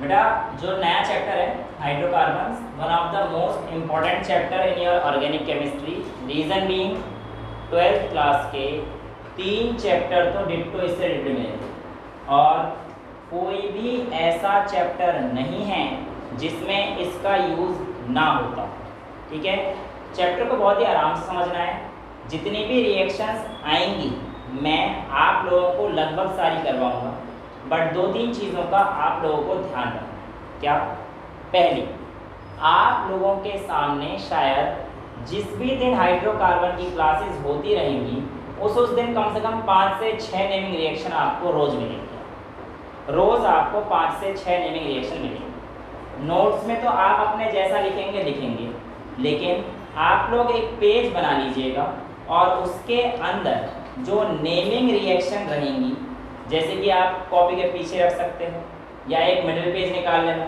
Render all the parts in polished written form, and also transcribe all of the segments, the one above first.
बेटा जो नया चैप्टर है hydrocarbons, one of the most important chapter in your organic chemistry. Reason being 12th class के 3 chapter तो डिट्टो इससे रिलेटेड मिले और कोई भी ऐसा चैप्टर नहीं है जिसमें इसका यूज़ ना होता। ठीक है, चैप्टर को बहुत ही आराम से समझना है। जितनी भी रिएक्शंस आएंगी मैं आप लोगों को लगभग सारी करवाऊंगा, बट 2-3 चीज़ों का आप लोगों को ध्यान रखना है। क्या? पहली, आप लोगों के सामने शायद जिस भी दिन हाइड्रोकार्बन की क्लासेस होती रहेंगी उस दिन कम से कम 5 से 6 नेमिंग रिएक्शन आपको रोज़ मिलेंगे। रोज़ आपको 5 से 6 नेमिंग रिएक्शन मिलेंगे। नोट्स में तो आप अपने जैसा लिखेंगे, लेकिन आप लोग एक पेज बना लीजिएगा और उसके अंदर जो नेमिंग रिएक्शन रहेंगी, जैसे कि आप कॉपी के पीछे रख सकते हो या एक मिडिल पेज निकाल लेना।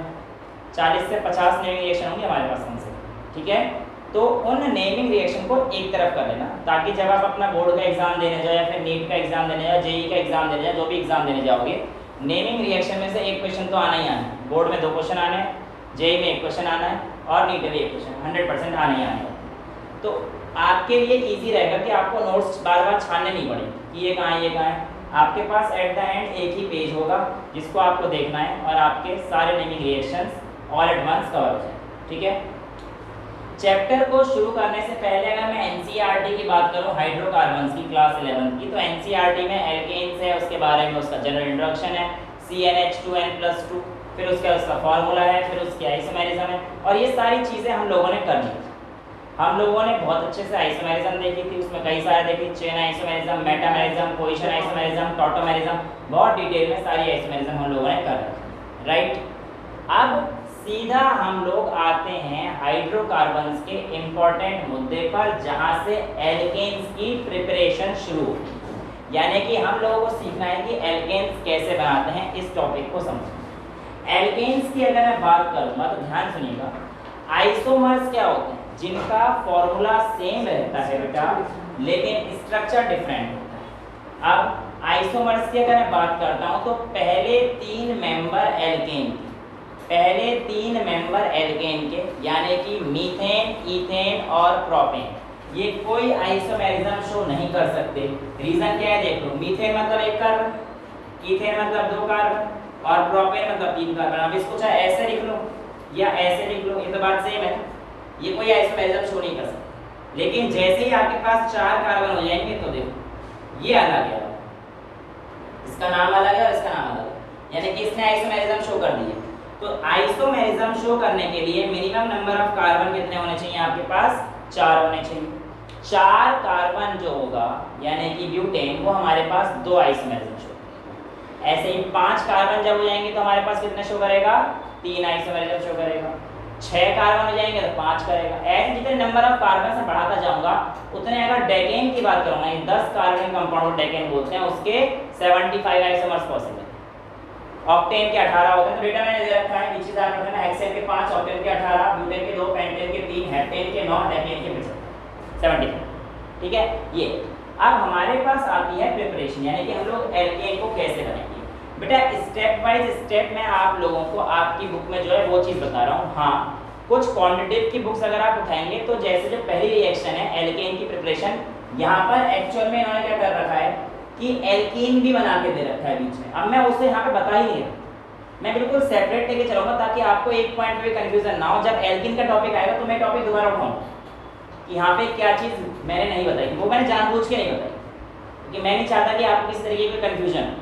40 से 50 नेमिंग रिएक्शन होंगे हमारे पास कम से। ठीक है, तो उन नेमिंग रिएक्शन को एक तरफ कर लेना, ताकि जब आप अपना बोर्ड का एग्जाम देने जाओ या फिर नीट का एग्जाम देने जाओ, जेई का एग्जाम देने जाओ, जो भी एग्जाम देने जाओगे, नेमिंग रिएक्शन में से एक क्वेश्चन तो आना ही आना है। बोर्ड में 2 क्वेश्चन आने हैं, जेई में 1 क्वेश्चन आना है और नीट में 1 क्वेश्चन 100% आने ही आने हैं। तो आपके लिए ईजी रहेगा कि आपको नोट्स बार बार छानने नहीं पड़े कि ये कहाँ है, ये कहाँ है। आपके पास एट द एंड एक ही पेज होगा जिसको आपको देखना है और आपके सारे naming reactions all at once cover हो जाए। ठीक है, चैप्टर को शुरू करने से पहले अगर मैं एनसीईआरटी की बात करूं हाइड्रोकार्बन्स की क्लास 11 की, तो एनसीईआरटी में एल्केन्स है, उसके बारे में उसका जनरल इंट्रोडक्शन है, CnH2n+2, फिर उसका फार्मूला है, फिर उसकी आइसोमेरिज्म है, और ये सारी चीज़ें हम लोगों ने कर ली। हम लोगों ने बहुत अच्छे से आइसोमेरिज्म देखी थी, उसमें कई सारे देखी, chain isomerism, metamerism, position isomerism, tautomerism, बहुत डिटेल में सारी आइसोमेरिज्म हम लोगों ने कर रखी। राइट, अब सीधा हम लोग आते हैं हाइड्रोकार्बन्स के इम्पोर्टेंट मुद्दे पर, जहां से एल्केन्स की प्रिपरेशन शुरू होगी। यानी कि हम लोगों को सीखना है कि एल्केन्स कैसे बनाते हैं, इस टॉपिक को समझें। एल्केन्स की अगर मैं बात करूंगा तो ध्यान सुनिएगा, आइसोमर्स क्या होते हैं जिनका फॉर्मूला सेम रहता है बेटा, लेकिन स्ट्रक्चर डिफरेंट होता है। अब आइसोमर्स की अगर मैं बात करता हूं तो पहले 3 मेंबर एल्केन के, यानी कि मीथेन, ईथेन और प्रोपेन, ये कोई आइसोमेरिज्म शो नहीं कर सकते। रीजन क्या है देख लो, मीथेन मतलब 1 कार्बन, ईथेन मतलब 2 कार्बन और प्रोपेन मतलब 3 कार्बन। अब इसको चाहे ऐसे लिख लो या ऐसे लिख लो, ये तो बात सेम है, ये कोई आइसोमेरिज्म शो नहीं कर सकता। लेकिन जैसे ही आपके पास 4 कार्बन हो जाएंगे तो देखो ये अलग है, इसका नाम अलग है और इसका नाम अलग है, यानी कि इसने आइसोमेरिज्म शो कर दिया। तो आइसोमेरिज्म शो करने के लिए मिनिमम नंबर ऑफ कार्बन कितने होने चाहिए आपके पास? 4 होने चाहिए। 4 कार्बन जो होगा यानी कि ब्यूटेन, वो हमारे पास 2 आइसोमेरिज्म शो करेगा। ऐसे ही 5 कार्बन जब हो जाएंगे तो हमारे पास कितने शो करेगा? 3 आइसोमेरिज्म शो करेगा। 6 कार्बन हो जाएंगे तो 5 करेगा। ऐसे जितने नंबर ऑफ कार्बन से बढ़ाता जाऊंगा उतने, अगर डेकेन की बात करूंगा, 10 कार्बन कंपाउंड को डेकेन बोलते हैं, उसके 75 आइसोमर्स पॉसिबल है। ऑक्टेन के 18 होते हैं, तो डेटा मैंने दे रखा है नीचे जा रखा है, हेक्सेन के 5, ऑक्टेन के 18, ब्यूटेन के 2, पेंटेन के 3, हेप्टेन के 9, डेकेन के 75। ठीक है, ये अब हमारे पास आती है प्रिपरेशन, यानी कि हम लोग एल्केन को कैसे बनाएंगे। बेटा स्टेप बाय स्टेप मैं आप लोगों को आपकी बुक में जो है वो चीज़ बता रहा हूँ। हाँ, कुछ क्वांटिटेटिव की बुक्स अगर आप उठाएंगे तो जैसे जो पहली रिएक्शन है एल्केन की प्रिपरेशन, यहाँ पर एक्चुअल में इन्होंने क्या कर रखा है कि एल्कीन भी बना के दे रखा है बीच में। अब मैं उससे यहाँ पे बता ही नहीं रहा, मैं बिल्कुल सेपरेट लेके चलूँगा ताकि आपको एक पॉइंट पे कंफ्यूजन ना हो। जब एल्कीन का टॉपिक आएगा तो मैं टॉपिक दोबारा उठाऊँ कि यहाँ पे क्या चीज़ मैंने नहीं बताई, वो मैंने जानबूझ के नहीं बताई क्योंकि मैं नहीं चाहता कि आपको किसी तरीके की कन्फ्यूजन।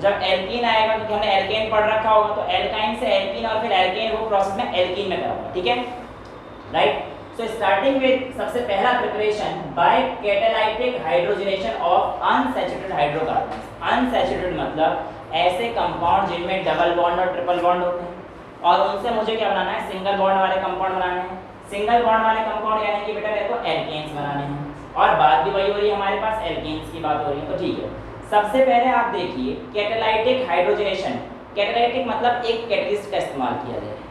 जब एल्कीन आएगा तो हमने एल्केन पढ़ रखा होगा, तो एल्काइन से एल्कीन और फिर एल्केन, वो प्रोसेस में एल्कीन में कराऊंगा। ठीक है, राइट। सो स्टार्टिंग विद सबसे पहला preparation bye catalytic hydrogenation of unsaturated hydrocarbons. Unsaturated मतलब ऐसे कंपाउंड जिनमें डबल बॉन्ड और ट्रिपल बॉन्ड होते हैं, और उनसे मुझे क्या बनाना है? सिंगल बॉन्ड वाले कंपाउंड बनाने हैं। सिंगल बॉन्ड वाले कंपाउंड यानी कि बेटा मेरे को एल्केन्स बनाने हैं, और बात भी वही हो रही है, हमारे पास एल्केन्स की बात हो रही है। तो ठीक है, सबसे पहले आप देखिए कैटालाइटिक हाइड्रोजनेशन। कैटालाइटिक मतलब एक कैटलिस्ट का इस्तेमाल किया गया है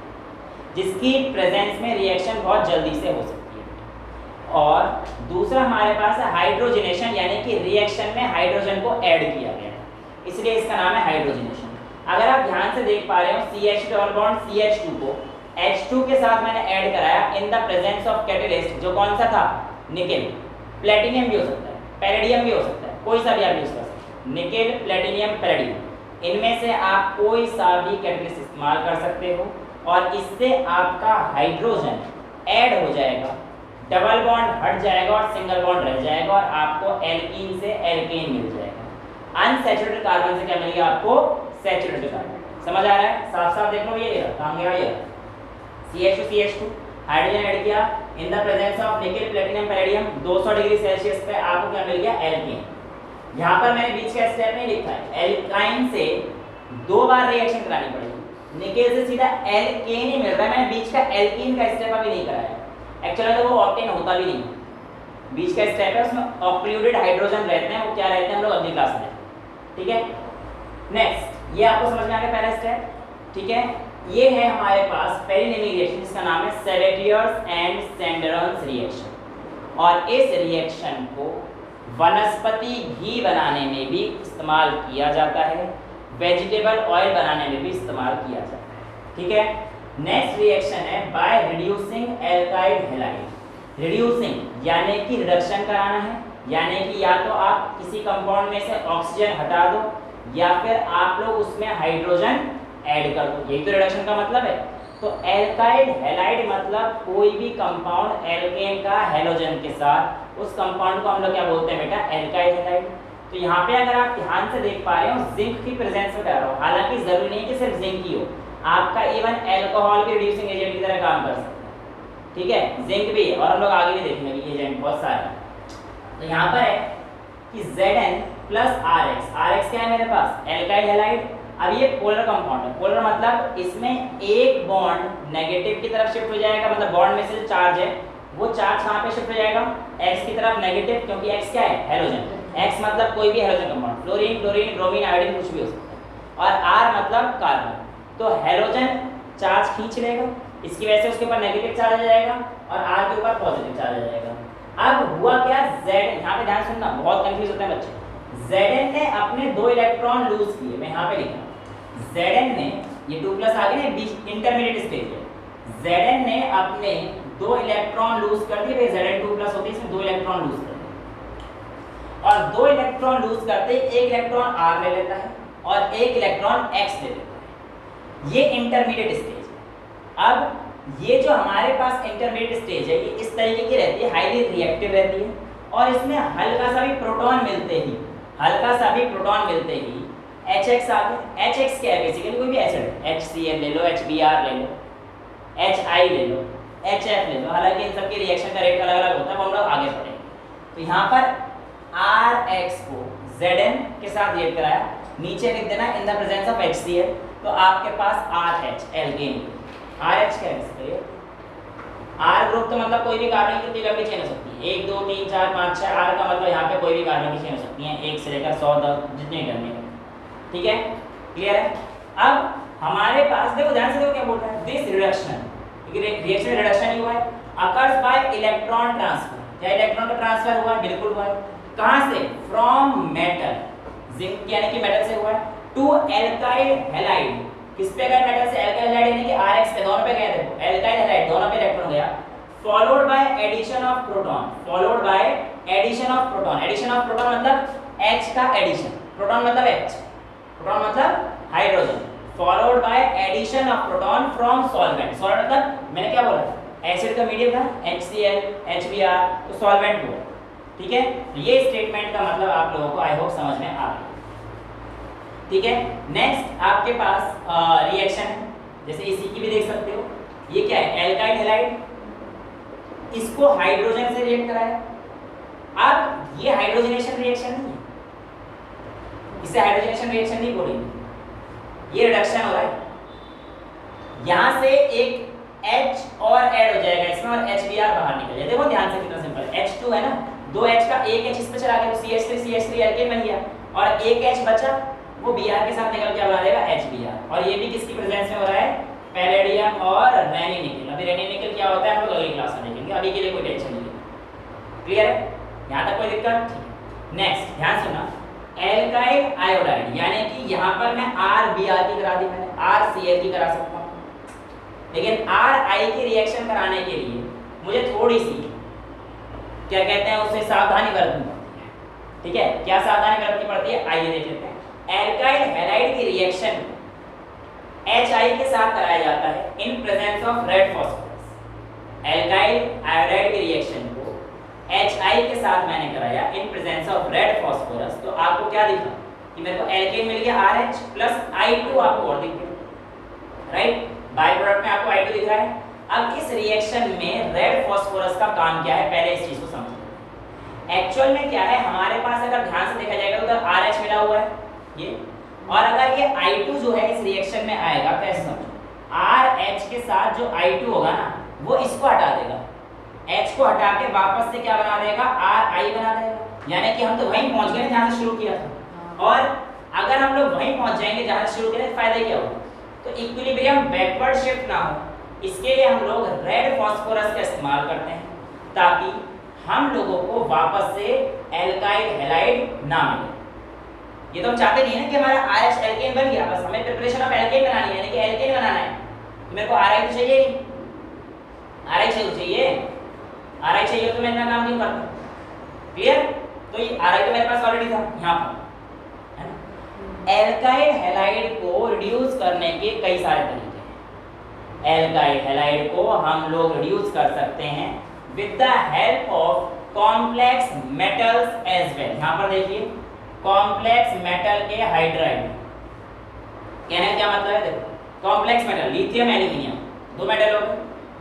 जिसकी प्रेजेंस में रिएक्शन बहुत जल्दी से हो सकती है, और दूसरा हमारे पास है हाइड्रोजनेशन, यानी कि रिएक्शन में हाइड्रोजन को ऐड किया गया है, इसलिए इसका नाम है हाइड्रोजनेशन। अगर आप ध्यान से देख पा रहे हो CH डबल बॉन्ड CH2 को H2 के साथ मैंने ऐड कराया in the presence of catalyst, जो कौन सा था, निकेल। प्लेटिनियम भी हो सकता है, पैलेडियम भी हो सकता है, कोई सा भी आप यूज कर सकते हैं, निकेल, प्लेटिनियम, पैलेडियम, इनमें से आप कोई सा भी कैटलिस्ट इस्तेमाल कर सकते हो और इससे आपका हाइड्रोजन ऐड हो जाएगा, डबल बॉन्ड हट जाएगा और सिंगल बॉन्ड रह जाएगा और आपको एल्कीन से एल्केन मिल जाएगा। अनसैचुरेटेड कार्बन से क्या मिल गया आपको, सैचुरेटेड कार्बन। समझ आ रहा है, साफ साफ देख लो, ये काम गया ये CH2 हाइड्रोजन ऐड किया in the presence of nickel, platinum, palladium, 200 degree Celsius पे आपको क्या मिल गया, एल्केन। यहाँ पर मैंने बीच का स्टेप नहीं लिखा है, एल्काइन से 2 बार रिएक्शन करानी पड़ेगी, निकेल से सीधा एल्केन ही मिल रहा है, मैंने बीच का एल्कीन का स्टेप अभी नहीं कराया। एक्चुअली तो वो ऑक्टेन होता भी नहीं, बीच का स्टेप है, उसमें ऑक्लूडेड हाइड्रोजन रहते हैं, वो क्या रहते हैं हम लोग अगली क्लास में, ठीक है। नेक्स्ट, ये आपको समझ में आ गया पहला स्टेप, ठीक है। ये है हमारे पास पेरिनेमी रिएक्शन, जिसका नाम है सेवेटियर्स एंड सैंडरन्स रिएक्शन, और इस रिएक्शन को वनस्पति घी बनाने में भी इस्तेमाल किया जाता है, वेजिटेबल ऑयल बनाने में भी इस्तेमाल किया जाता है, ठीक है। नेक्स्ट रिएक्शन है by reducing alkyl halide. Reducing यानी कि रिडक्शन कराना है, यानी कि या तो आप किसी कंपाउंड में से ऑक्सीजन हटा दो या फिर आप लोग उसमें हाइड्रोजन ऐड कर दो, यही तो रिडक्शन का मतलब है। तो एल्काइल हैलाइड मतलब कोई भी कंपाउंड एल्केन का हैलोजन के साथ, उस कंपाउंड को हम लोग क्या बोलते हैं बेटा, एल्काइल हैलाइड। तो यहाँ पे अगर आप ध्यान से देख पा रहे हो जिंक की प्रेजेंस में कर रहा हूँ, हालांकि जरूरी नहीं कि सिर्फ जिंक ही हो, आपका इवन अल्कोहल के रिड्यूसिंग एजेंट की तरह काम कर सकता है, ठीक है, जिंक भी है, और हम लोग आगे भी देखेंगे एजेंट बहुत सारे। तो यहाँ पर है कि Zn प्लस RX क्या है मेरे पास, एल्काइल हैलाइड। अब ये पोलर कंपाउंड है, पोलर मतलब इसमें एक बॉन्ड नेगेटिव की तरफ शिफ्ट हो जाएगा, मतलब बॉन्ड में से जो चार्ज है वो चार्ज कहाँ पे शिफ्ट हो जाएगा, X की तरफ नेगेटिव, क्योंकि X क्या है, हैलोजन। X मतलब कोई भी halogen compound, fluorine, chlorine, bromine, iodine, कुछ भी हो सकता है, और R मतलब कार्बन। तो हैलोजन चार्ज खींच लेगा, इसकी वजह से उसके ऊपर नेगेटिव चार्ज आ जाएगा और R के ऊपर पॉजिटिव चार्ज आ जाएगा। अब हुआ क्या, Z, यहाँ पे ध्यान सुनना, बहुत कंफ्यूज होते हैं बच्चे। Zn ने अपने 2 इलेक्ट्रॉन लूज किए, मैं यहाँ पे लिखा Zn ने, ये 2 प्लस आगे ना बीच इंटरमीडिएट स्टेज है, Zn ने अपने 2 इलेक्ट्रॉन लूज कर दिए, भाई Zn 2 प्लस होते हैं, इसमें 2 इलेक्ट्रॉन लूज कर दिए, और 2 इलेक्ट्रॉन लूज करते एक इलेक्ट्रॉन R ले लेता है और एक इलेक्ट्रॉन X ले लेता है, ये इंटरमीडिएट स्टेज है। अब ये जो हमारे पास इंटरमीडिएट स्टेज है, ये इस तरीके की रहती है, हाईली रिएक्टिव रहती है, और इसमें हल्का सा भी प्रोटॉन मिलते ही, हल्का सा भी प्रोटॉन मिलते ही HX आ गया। HX क्या है, बेसिकली कोई भी एसिड है, HCl ले लो, HBr ले लो, HI ले लो, HF ले लो, हालांकि इन सब के रिएक्शन का रेट अलग अलग होता है, वो हम लोग आगे पढ़ेंगे। तो यहाँ पर RX को Zn के साथ रिएक्ट कराया, नीचे लिख देना in the presence of HCl, तो आपके पास RH एल्केन। RH क्या है, R ग्रुप तो मतलब कोई भी कार्बन की कितनी लंबी चेन हो सकती है, 1 2 3 4 5 6, R का मतलब यहाँ पे कोई भी कार्बन की चेन हो सकती है, 1 से लेकर 100 तक जितनी करनी है, ठीक है, क्लियर है। अब हमारे पास देखो, ध्यान से देखो क्या बोल रहा है, दिस रिडक्शन, रिएक्शन में रिडक्शन ही हुआ है, अकर्स बाय इलेक्ट्रॉन ट्रांसफर। क्या इलेक्ट्रॉन का ट्रांसफर हुआ है, बिल्कुल हुआ है। कहाँ से, फ्रॉम मेटल, जिंक यानी कि मेटल से हुआ है, टू एल्काइल हैलाइड। किस पे गए, मेटल से एल्काइल हैलाइड यानी कि RX पे, दोनों पे गए, देखो एल्काइल हैलाइड दोनों पे इलेक्ट्रॉन गया, followed by addition of proton, followed by addition of proton. Addition of proton मतलब H का एडिशन, प्रोटॉन मतलब H, प्रोटॉन मतलब hydrogen, followed by addition of proton from solvent. Solvent मतलब मैंने क्या बोला, एसिड का मीडियम था HCl, HBr, तो सॉल्वेंट हुआ, ठीक है। ये स्टेटमेंट का मतलब आप लोगों को आई होप समझ में आ गया, ठीक है। नेक्स्ट आपके पास रिएक्शन है, जैसे इसी की भी देख सकते हो, ये क्या है, एल्काइल हैलाइड, इसको हाइड्रोजन से रिएक्ट कराया। अब ये हाइड्रोजनेशन रिएक्शन नहीं है, इसे हाइड्रोजनेशन रिएक्शन नहीं बोलेंगे, ये रिडक्शन हो रहा है। यहां से एक H और ऐड हो जाएगा इसमें और HBr बाहर निकल जाएगा। देखो ध्यान से कितना सिंपल है, H2 है ना, 2 H का एक H इस पे चला गया तो CH3 एल्केन बन गया, और एक H बचा वो Br के साथ निकल के बना देगा HBr, और ये भी किसकी प्रेजेंस में हो रहा है, पैलेडियम और रेनी निकल। अभी रेनी निकल क्या होता है हम लोग अगली क्लास में देखेंगे, अभी के लिए कोई टेंशन नहीं है, क्लियर है, यहाँ तक कोई दिक्कत। नेक्स्ट ध्यान सुनना, एल्काइल आयोडाइड, यानी कि यहाँ पर मैं RBr की करा दी, मैंने RCl की करा सकता हूँ, लेकिन RI की रिएक्शन कराने के लिए मुझे थोड़ी सी क्या कहते हैं उसे सावधानी बरतनी पड़ती है। ठीक है, क्या सावधानी बरतनी पड़ती है, आइए देख लेते हैं। एल्काइल हैलाइड की रिएक्शन HI के साथ कराया जाता है in presence of red phosphorus. Alkyl iodide की रिएक्शन को HI के साथ मैंने कराया in presence of red phosphorus, तो आपको क्या दिखा कि मेरे को एल्केन मिल गया RH प्लस I2 आपको और दिख गया, राइट। बाय प्रोडक्ट में आपको I2 दिख रहा है। अब इस रिएक्शन में रेड फॉस्फोरस का काम क्या है, पहले इस चीज को समझिए। एक्चुअल में क्या है, हमारे पास अगर ध्यान से देखा जाएगा तो उधर RH मिला हुआ है ये, और अगर ये I2 जो है इस रिएक्शन में आएगा तो ऐसे समझो, RH के साथ जो I2 होगा ना वो इसको हटा देगा, H को हटा के वापस से क्या बना देगा, RI बना देगा। यानी कि हम तो वहीं पहुंच गए जहां से शुरू किया था, और अगर हम लोग वहीं पहुंच जाएंगे जहां से शुरू किया तो फायदा क्या होगा, तो इक्विलिब्रियम बैकवर्ड शिफ्ट ना हो, इसके लिए हम लोग रेड फॉस्फोरस का इस्तेमाल करते हैं ताकि हम लोगों को वापस से एल्काइल हैलाइड ना मिले। ये तो हम चाहते नहीं है कि हमारा RH एल्केन बन गया, बस हमें प्रिपरेशन ऑफ एल्केन बनानी है, यानी कि एल्केन बनाना है, तो मेरे को RI तो चाहिए ही, RI चाहिए तो मैं इतना काम नहीं करता, क्लियर। तो ये RI तो मेरे पास ऑलरेडी था यहाँ पर, है ना। एल्काइल हैलाइड को रिड्यूस करने के कई सारे तरीके हैं। एल्काइल हैलाइड को हम लोग रिड्यूस कर सकते हैं with the help of complex metals as well. यहाँ पर देखिए, कॉम्प्लेक्स मेटल के हाइड्राइड, कहने का क्या मतलब है, देखो कॉम्प्लेक्स मेटल लिथियम एल्यूमिनियम दो मेटल हो गए,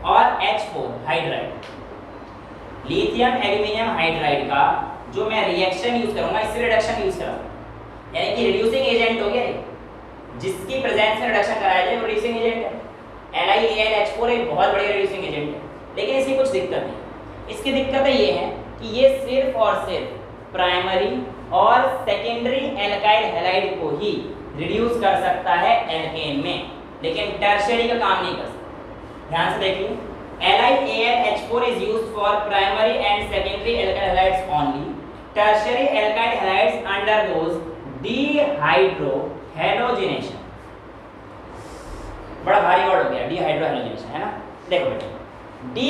और H4 hydride. Lithium aluminium hydride का जो मैं रिएक्शन यूज करूंगा, इससे रिडक्शन यूज करूंगा, यानी कि रिड्यूसिंग एजेंट हो गया, जिसकी प्रेजेंस में रिडक्शन कराया जाए वो रिड्यूसिंग एजेंट है। LiAlH4 एक बहुत बड़ी रिड्यूसिंग एजेंट है, लेकिन इसकी कुछ दिक्कत है। इसकी दिक्कतें ये हैं कि ये सिर्फ और सिर्फ प्राइमरी और सेकेंडरी एल्काइल हैलाइड को ही रिड्यूस कर सकता है एल्केन में, लेकिन टर्शियरी का काम नहीं कर सकता। ध्यान से देखिए, LiAlH4 is used for primary and secondary alkyl halides only. Tertiary alkyl halides undergoes dehydrohalogenation. बड़ा भारी वर्ड हो गया, dehydrohalogenation, है ना। देखो बेटा, डी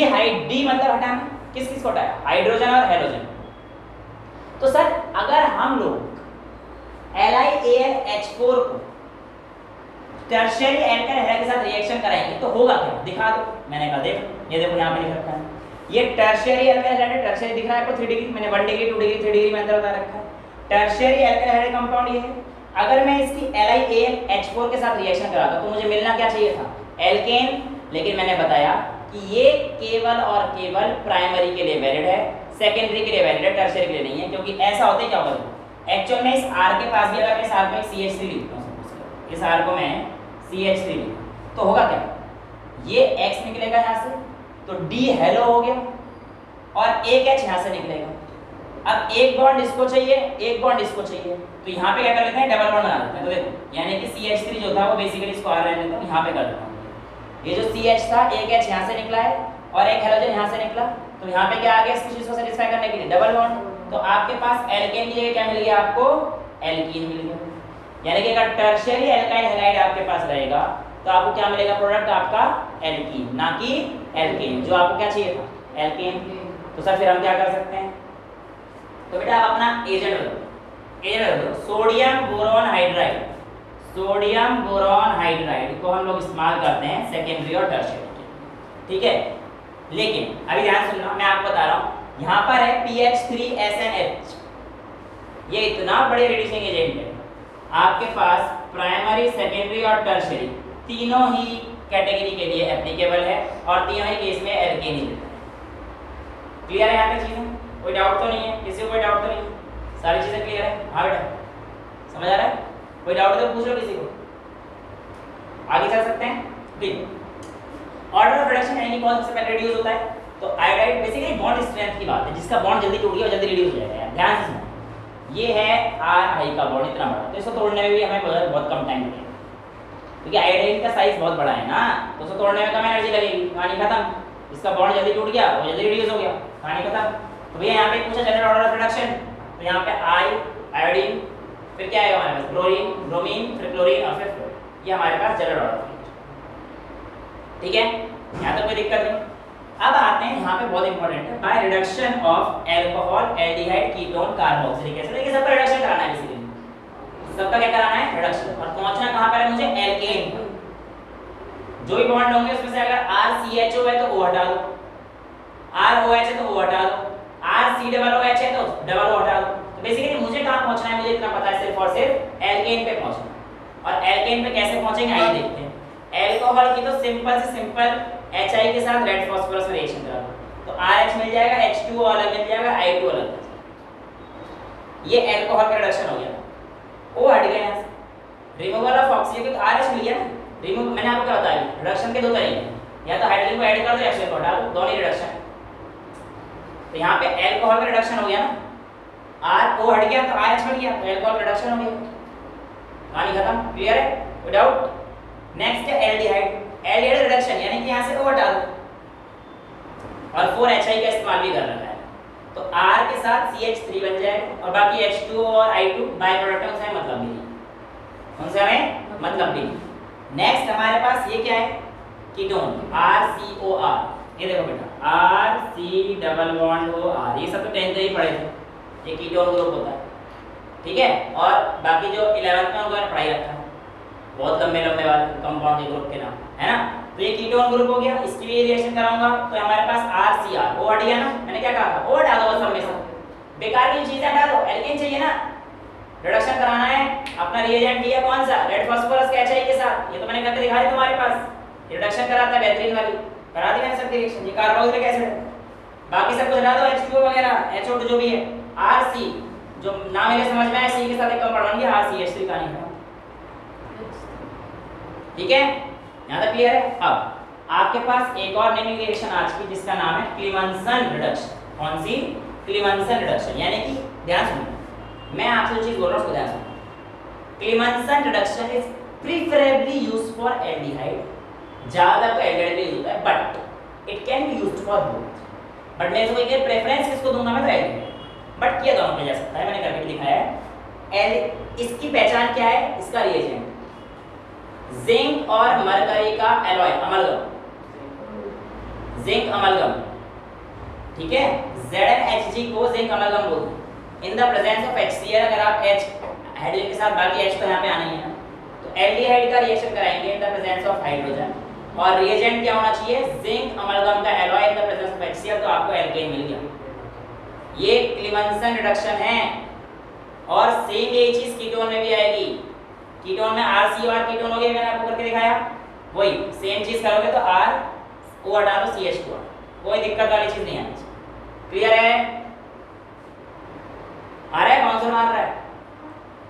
मतलब हटाना, किस किस को हटाया, हाइड्रोजन और हेलोजन। तो सर अगर हम लोग LiAlH4 को टर्शियरी एल्काइल हैलाइड के साथ रिएक्शन कराएंगे तो होगा क्या, दिखा दो। मैंने कहा देखो, ये देखो यहाँ पे लिख रखा है, ये टर्शियरी एल्काइल हैलाइड, टर्शियरी दिख रहा है आपको 3 डिग्री, मैंने 1 डिग्री 2 डिग्री 3 डिग्री में अंदर बता रखा है। टर्शियरी एल्काइल हैलाइड कंपाउंड ये है। अगर मैं इसकी LiAlH4 के साथ रिएक्शन कराता तो मुझे मिलना क्या चाहिए था, एल्केन, लेकिन मैंने बताया कि ये केवल और केवल प्राइमरी के लिए वैलिड है, सेकेंडरी के लिए वैलिड है, टर्शियरी के लिए नहीं है। क्योंकि ऐसा होता है क्या होगा, एक्चुअल में इस R के पास भी अगर मैं इस R को CH3 लिखता हूँ, इस R को मैं CH3 तो होगा क्या, ये X निकलेगा यहाँ से, तो D हेलो हो गया, और एक H यहाँ से निकलेगा। अब एक बॉन्ड इसको चाहिए, एक बॉन्ड इसको चाहिए, तो यहाँ पे क्या कर लेते हैं, डबल बॉन्ड बना लेते हैं। तो देखो, यानी कि CH3 जो था वो बेसिकली इसको R रहने देता हूँ, यहाँ पे कर देता हूँ। ये जो CH था, एक H यहाँ से निकला है और एक हेलोजन यहाँ से निकला, तो यहाँ पे क्या आ गया, इस चीज को सेटिस्फाई करने के लिए डबल बॉन्ड। तो आपके पास एल्केन की जगह क्या मिल गया, आपको एल्कीन मिल गया। यानी कि अगर टर्शियरी एल्काइल हैलाइड आपके पास रहेगा तो आपको क्या मिलेगा, प्रोडक्ट आपका एल्कीन, ना कि एल्केन, जो आपको क्या चाहिए था, एल्केन। तो सर फिर हम क्या कर सकते हैं, तो बेटा आप अपना एजेंट बदलो, sodium boron hydride. Sodium boron hydride को हम लोग इस्तेमाल करते हैं सेकेंडरी और टर्शियरी, ठीक है। लेकिन अभी ध्यान सुनना, मैं आपको बता रहा हूँ, यहाँ पर है PH3SNH, ये इतना बड़े रिड्यूसिंग एजेंट है, आपके पास प्राइमरी, सेकेंडरी और टर्शियरी तीनों ही कैटेगरी के लिए एप्लीकेबल है, और तीनों ही केस में एल्केन ही देता है। क्लियर है यहाँ पे चीजें, कोई डाउट तो नहीं है, किसी को कोई डाउट तो नहीं, सारी चीजें क्लियर है। हाँ बेटा, समझ आ रहा है, कोई डाउट तो पूछ लो किसी को, आगे चल सकते हैं। ठीक, ऑर्डर ऑफ रिडक्शन यानी कौन सबसे पहले रिड्यूस होता है, तो आयोडाइड बेसिकली बॉन्ड स्ट्रेंथ की बात है, जिसका बॉन्ड जल्दी टूट गया और जल्दी रिड्यूस हो जाएगा। यार ध्यान से सुनो, ये है RI का बॉन्ड इतना बड़ा, तो इसको तोड़ने में भी हमें बहुत कम टाइम लगेगा, क्योंकि आयोडाइड का साइज बहुत बड़ा है ना, तो उसको तोड़ने में कम एनर्जी लगेगी, कहानी खत्म। इसका बॉन्ड जल्दी टूट गया, वो जल्दी रिड्यूस हो गया, कहानी खत्म। तो भैया यहाँ पे पूछा जनरल ऑर्डर ऑफ रिडक्शन, तो यहाँ पे I आयोडीन फिर क्या आएगा हमारे पास, क्लोरीन, ब्रोमीन, फिर क्लोरीन और फिर फ्लोरीन। ये हमारे पास जनरल ऑर्डर। ठीक है, यहाँ तक कोई दिक्कत नहीं। अब आते हैं यहाँ पे, बहुत इंपॉर्टेंट है, by reduction of alcohol, aldehyde, ketone, carboxylic acid. देखिए सबका रिडक्शन कराना है, बेसिकली सबका क्या कराना है, रिडक्शन। और पहुंचना कहाँ पर है मुझे, एल्केन पर। जो भी बॉन्ड होंगे उसमें से अगर RCHO है तो O हटा दो, ROH है तो O हटा दो, RCOOH है तो डबल O हटा दो। तो बेसिकली मुझे कहाँ पहुंचना है, मुझे इतना पता है सिर्फ और सिर्फ एल्केन पे पहुंचना है। और एल्केन पे कैसे पहुंचेंगे आइए देखते हैं। एल्कोहल की तो सिंपल से सिंपल HI के साथ रेड फास्फोरस में रिएक्शन करा दो, तो RH मिल जाएगा, H2O अलग मिल जाएगा, I2 अलग मिल जाएगा। ये एल्कोहल का रिडक्शन हो गया, O हट गया यहाँ से। रिमूवल ऑफ ऑक्सीजन तो RH मिल गया ना, रिमूव, मैंने आपको क्या बताया, रिडक्शन के दो तरीके हैं, या तो हाइड्रोजन को ऐड कर दो या ऑक्सीजन को हटा दो, दोनों ही रिडक्शन। तो यहाँ पे एल्कोहल का रिडक्शन हो गया ना, RO हट गया तो RH हट गया, तो एल्कोहल रिडक्शन हो गया, कहानी खत्म। क्लियर है, विदाउट। नेक्स्ट है एल्डिहाइड। एल्डिहाइड रिडक्शन यानी कि यहाँ से O हटा दो और 4HI का इस्तेमाल भी कर रखा है, तो R के साथ CH3 बन जाएगा और बाकी H2O और I2 बाय प्रोडक्ट उनसे मतलब भी नहीं, उनसे हमें मतलब भी नहीं। नेक्स्ट हमारे पास ये क्या है, कीटोन, RCOR। ये देखो बेटा, RC डबल बॉन्ड OR, ये सब तो 10th ही पढ़े थे, ये कीटोन ग्रुप होता है। ठीक है, और बाकी जो 11th में उनको पढ़ाई रखा है, बहुत लंबे लंबे वाले कंपाउंड के ग्रुप के नाम है ना। तो ये कीटोन ग्रुप हो गया, इसकी भी रिएक्शन कराऊंगा, तो हमारे पास RCR, O हट गया ना, मैंने क्या कहा था, O हटा दो बस हमेशा, बेकार की चीजें हटा दो, एल्केन चाहिए ना, रिडक्शन कराना है। अपना रिएजेंट दिया कौन सा, रेड फास्फोरस के HI के साथ, ये तो मैंने करके दिखाया तुम्हारे पास, रिडक्शन कराता है बेहतरीन वाली, करा दी मैंने सबकी रिएक्शन। ये कार्बोक्सिलिक एसिड है, बाकी सब कुछ हटा दो, H2O वगैरह, HO2 जो भी है, RC जो नाम है समझ में आया, C के साथ एक कंपाउंड बन गया RCH3 का नहीं। ठीक है, यहाँ तक क्लियर है। अब आपके पास एक और नई रिएक्शन आज की, जिसका नाम है क्लीमंसन रिडक्शन। कौन सी, क्लीमंसन रिडक्शन, यानी कि ध्यान सुनो, मैं आपसे जो चीज बोल रहा हूं उसको ध्यान सुनो। Clemmensen reduction is preferably used for aldehyde, ज्यादा तो एल्डिहाइड यूज होता है, but it can be used for both. But मैं इसको एक प्रेफरेंस किसको दूंगा, मैं तो एल्डिहाइड, बट किया दोनों पे जा सकता है, मैंने करके दिखाया है। इसकी पहचान क्या है, इसका रिएजेंट जिंक और मरकरी का एलॉय, अमलगम, जिंक अमलगम। ठीक है, ZnHg को जिंक अमलगम बोलते हैं। In the presence of HCl, अगर आप H हाइड्रोजन के साथ, बाकी H तो यहाँ पे आना ही है ना, तो एल्डिहाइड का रिएक्शन कराएंगे in the presence of hydrogen, और रिएजेंट क्या होना चाहिए, जिंक अमलगम का alloy in the presence of HCl, तो आपको एल्केन मिल गया। ये क्लीमंसन रिडक्शन है। और सेम यही चीज कीटोन में भी आएगी, कीटोन में RCOR कीटोन हो गया, मैंने आपको करके दिखाया, वही सेम चीज करोगे तो R O हटा दो CH2, कोई दिक्कत वाली चीज नहीं आनी चाहिए। क्लियर है, आ रहा है, कौन सा मार रहा है,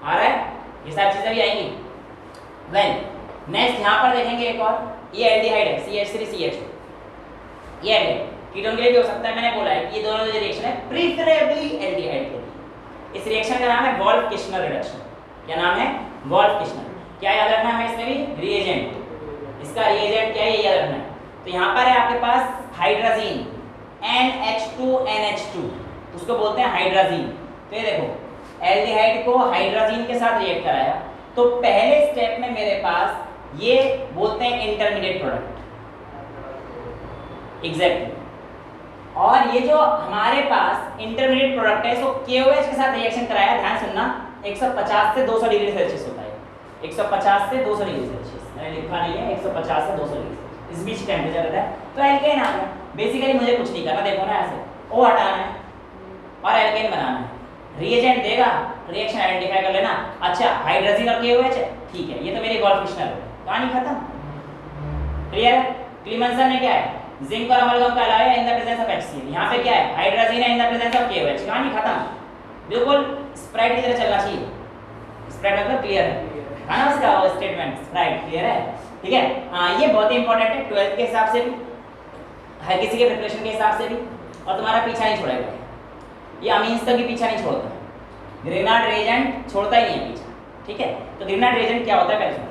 आ रहा है, ये सारी चीजें भी आएंगी। वेल नेक्स्ट यहाँ पर देखेंगे एक और, ये एल्डिहाइड है, CH3CH2, ये एल्डिहाइड कीटोन के लिए भी हो सकता है। मैंने बोला है कि ये दोनों जो रिएक्शन है प्रीफरेबली एल्डिहाइड के लिए। इस रिएक्शन का नाम है वोल्फ-किश्नर रिडक्शन। क्या नाम है, वोल्फ-किश्नर। क्या याद रखना है इसमें भी, रिएजेंट, इसका रिएजेंट क्या है ये याद रखना है। तो यहाँ पर है आपके पास हाइड्राजीन, NH2NH2, उसको बोलते हैं हाइड्राजीन। तो ये देखो, एल्डिहाइड को हाइड्राजीन के साथ रिएक्ट कराया, तो पहले स्टेप में मेरे पास ये बोलते हैं इंटरमीडिएट प्रोडक्ट, एग्जैक्टली। और ये जो हमारे पास इंटरमीडिएट प्रोडक्ट है, इसको KOH के साथ रिएक्शन कराया, ध्यान सुनना, 150 से 200 डिग्री सेल्सियस होता है, 150 से 200 डिग्री सेल्सियस, मैंने लिखा नहीं है, 150 से 200 डिग्री सेल्सियस, इस बीच टेम्परेचर रहता है। तो एल्केन आ गया। बेसिकली मुझे कुछ नहीं करना, देखो ना ऐसे, O हटाना है और एल्केन बनाना है। रिएजेंट देगा, रिएक्शन आइडेंटिफाई कर लेना, अच्छा हाइड्रोजन और KOH है, ठीक है, ये तो मेरी वोल्फ-किश्नर है, कहानी खत्म। क्लियर है। क्लीमंसन में क्या है, जिंक और अमलगम का alloy in the presence of HCl, यहाँ पे क्या है, हाइड्रोजन है in the presence of KOH, कहानी खत्म। बिल्कुल स्प्राइट की तरह चलना चाहिए, स्प्राइट मतलब क्लियर है ना, उसका स्टेटमेंट स्प्राइट क्लियर है। ठीक है, ये बहुत ही इंपॉर्टेंट है 12th के हिसाब से भी, हर किसी के प्रिपरेशन के हिसाब से भी, और तुम्हारा पीछा नहीं छोड़ेगा ये, अमीन्स तक भी पीछा नहीं छोड़ता, ग्रिग्नार्ड रिएजेंट छोड़ता ही नहीं है पीछा। ठीक है, तो ग्रिग्नार्ड रिएजेंट क्या होता है पहले सुनो।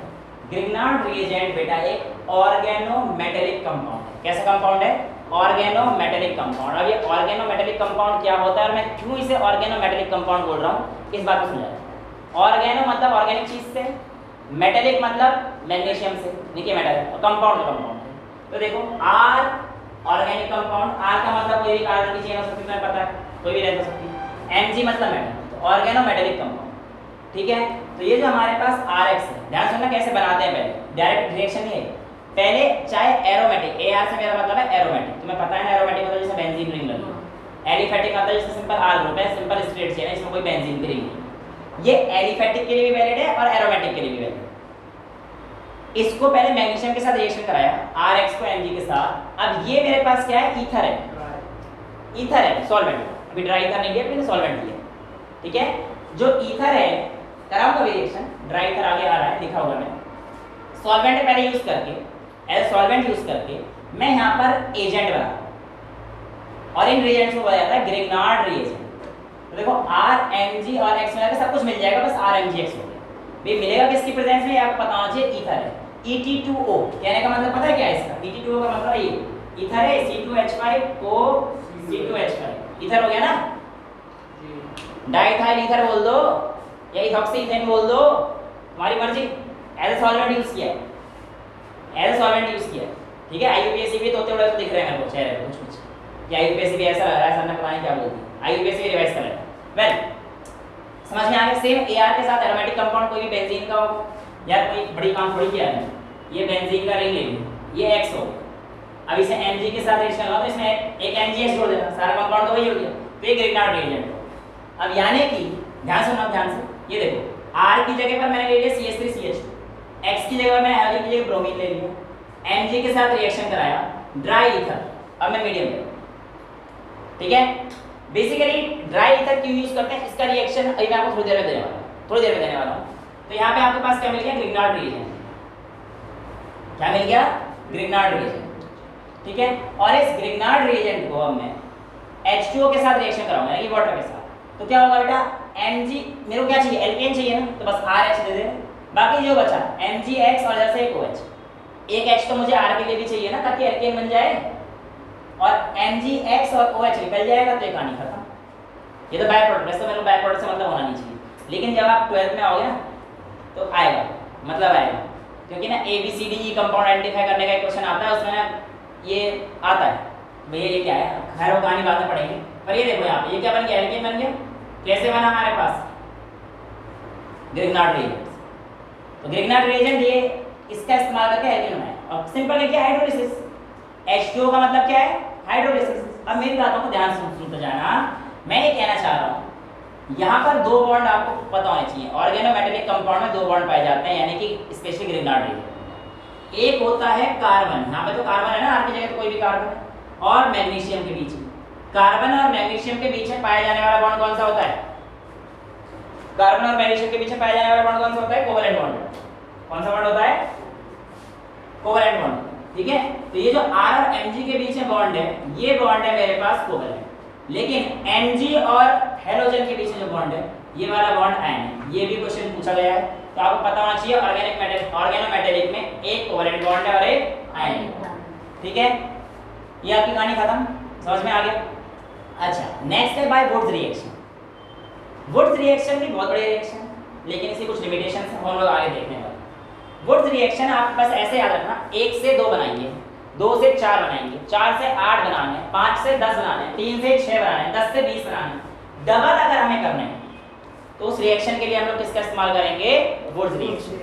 ग्रिग्नार्ड रिएजेंट बेटा एक ऑर्गेनोमेटेलिक कंपाउंड है। कैसा कंपाउंड है, ऑर्गेनोमेटेलिक कंपाउंड। अब ये ऑर्गेनोमेटेलिक कंपाउंड क्या होता है और मैं क्यों इसे ऑर्गेनोमेटेलिक कंपाउंड बोल रहा हूँ, इस बात को समझा। ऑर्गेनो मतलब ऑर्गेनिक चीज से, मेटेलिक मतलब मैग्नीशियम से, देखिए मेटल कंपाउंड कंपाउंड। तो देखो आर ऑर्गेनिक कंपाउंड, आर का मतलब कोई भी कार्बन की चेन हो सकती है, तुम्हें पता है, कोई भी रह सकती है। एमजी मतलब मेटल, तो ऑर्गेनो मेटेलिक कंपाउंड, ठीक है। तो ये जो हमारे पास आरएक्स है, ध्यान सुनना कैसे बनाते हैं, पहले डायरेक्ट रिएक्शन नहीं है, पहले चाहे एरोमेटिक, एआर से मेरा मतलब है एरोमेटिक, तुम्हें पता है ना एरोमेटिक मतलब जैसे बेंजीन रिंग लगी, एलिफेटिक मतलब जैसे सिंपल आर ग्रुप है, सिंपल स्ट्रेट चेन है, इसमें कोई बेंजीन की रिंग नहीं। ये एलिफेटिक के लिए भी वैलिड है और एरोमेटिक के लिए भी वैलिड है। इसको पहले मैग्नीशियम के साथ रिएक्शन कराया, आरएक्स को एमजी के साथ। अब ये मेरे पास क्या है, ईथर है, ईथर है सॉल्वेंट, अभी ड्राई ईथर नहीं लिया, मैंने सॉल्वेंट लिया, ठीक है। जो ईथर है, कराऊं कभी रिएक्शन, ड्राई ईथर आगे आ रहा है, लिखा होगा मैं, सॉल्वेंट पहले यूज करके, एज सॉल्वेंट यूज करके मैं यहाँ पर एजेंट बनाता हूँ, और इन रिएजेंट्स को बोला जाता है ग्रिग्नार्ड रिएजेंट। तो देखो आर एम जी और एक्स मिलाकर सब कुछ मिल जाएगा, बस आर एम जी एक्स हो गया। भाई मिलेगा किसकी प्रेजेंस में, आपको पता होना चाहिए, ईथर है। ET2O कहने का मतलब पता है क्या है इसका, ET2O का मतलब ये ईथर है, C2H5 O C2H5 ईथर हो गया ना, डाइथाइल ईथर बोल दो या इथॉक्सी ईथेन बोल दो, तुम्हारी मर्जी। एज सॉल्वेंट यूज किया, एज सॉल्वेंट यूज किया, ठीक है। आईयूपीएससी भी तोते उड़े तो दिख रहे हैं मेरे को चेहरे पे कुछ कुछ, कि आईयूपीएससी भी ऐसा लग रहा है, सर ने पता नहीं क्या बोल दिया, आईयूपीएससी भी रिवाइज कर रहा है। वेल समझ में आ गया। सेम एआर के साथ एरोमेटिक कंपाउंड कोई भी बेंजीन का हो, यार कोई बड़ी काम थोड़ी किया है, ये बेंजीन का रिंग ले ली, ये एक्स हो, अब इसे एमजी के साथ रिएक्शन लगा तो इसमें एक एमजीएक्स जोड़ देना, सारा कंपाउंड तो वही हो गया, तो ये ग्रिग्नार्ड रिएजेंट हो। अब यानी कि ध्यान सुनना ध्यान से, ये देखो आर की जगह पर मैंने ले लिया CH3CH2, एक्स की जगह मैंने हेलोजन की जगह ब्रोमीन ले लिया, एमजी के साथ रिएक्शन कराया, ड्राई ईथर, अब मैं मीडियम ले, ठीक है। बेसिकली ड्राई ईथर क्यों यूज करते हैं, इसका रिएक्शन अभी मैं आपको थोड़ी देर में देने वाला हूं, थोड़ी देर में देने वाला हूं। तो यहाँ पे आपके पास क्या मिल गया, ग्रिग्नार्ड रिएजेंट, क्या मिल गया, ग्रिग्नार्ड रिएजेंट, ठीक है। और इस ग्रिग्नार्ड रिएजेंट को अब मैं H2O के साथ रिएक्शन कराऊंगा, यानी वाटर के साथ, तो क्या होगा बेटा, Mg मेरे को क्या चाहिए, एल्केन चाहिए ना, तो बस RH दे दे, बाकी जो बचा MgX और जैसे एक OH, एक H तो मुझे R के लिए भी चाहिए ना, ताकि एल्केन बन जाए, और MgX और OH निकल जाएगा तो ये कहानी खत्म। ये तो बाय प्रोडक्ट, वैसे मेरे को बाय प्रोडक्ट से मतलब होना नहीं चाहिए, लेकिन जब आप 12th में आओगे ना तो आएगा, मतलब आएगा, क्योंकि ना ABCDE कंपाउंड आइडेंटिफाई करने का एक क्वेश्चन आता है, उसमें ना ये आता है, भैया ये क्या है, खैर वो कहानी बाद में पढ़ेंगे। पर ये देखो यहाँ पे ये क्या बन गया, एल्केन बन गया, कैसे बना हमारे पास, ग्रिग्नार्ड रिएजेंट। तो ग्रिग्नार्ड रिएजेंट ये इसका इस्तेमाल करके एल्केन बनाए, और सिंपल है क्या, हाइड्रोलिसिस। H2O का मतलब क्या है, हाइड्रोलिसिस। अब मेरी बातों को ध्यान से सुनते जाना, मैं ये कहना चाह रहा हूँ, यहाँ पर दो बॉन्ड आपको पता होने चाहिए, ऑर्गेनोमेटेलिक कंपाउंड में दो बॉन्ड पाए जाते हैं, यानी कि स्पेशली ग्रिग्नार्ड रिएजेंट। एक होता है कार्बन, यहाँ पे तो कार्बन है ना, आर की जगह तो कोई भी कार्बन है, और मैग्नीशियम के बीच में, कार्बन और मैग्नीशियम के बीच में पाया जाने वाला बॉन्ड कौन सा होता है, कार्बन और मैग्नीशियम के बीच में पाया जाने वाला बॉन्ड कौन सा होता है, कोवैलेंट बॉन्ड। कौन सा बॉन्ड होता है, कोवैलेंट बॉन्ड, ठीक है। तो ये जो R और Mg के बीच में बॉन्ड है, ये बॉन्ड है मेरे पास कोवैलेंट, लेकिन Mg और हेलोजन के बीच में जो बॉन्ड है, ये वाला बॉन्ड आयन है। ये भी क्वेश्चन पूछा गया है, तो आपको पता होना चाहिए ऑर्गेनोमेटेलिक में एक कोवैलेंट बॉन्ड है और एक आयन है, ठीक है। ये आपकी कहानी खत्म, समझ में आ गया। अच्छा, नेक्स्ट है by Wurtz reaction. Wurtz reaction भी बहुत बड़ी रिएक्शन, लेकिन इसकी कुछ लिमिटेशंस हैं, हम लोग आगे देखने वाले। वुड्स रिएक्शन आप बस ऐसे याद रखना, 1 से 2 बनाएंगे, 2 से 4 बनाएंगे, 4 से 8 बनाने, 5 से 10 बनाने, 3 से 6 बनाने, 10 से 20 बनाने। डबल अगर हमें करना है तो उस रिएक्शन के लिए हम लोग किसका इस्तेमाल करेंगे, वुड्स रिएक्शन।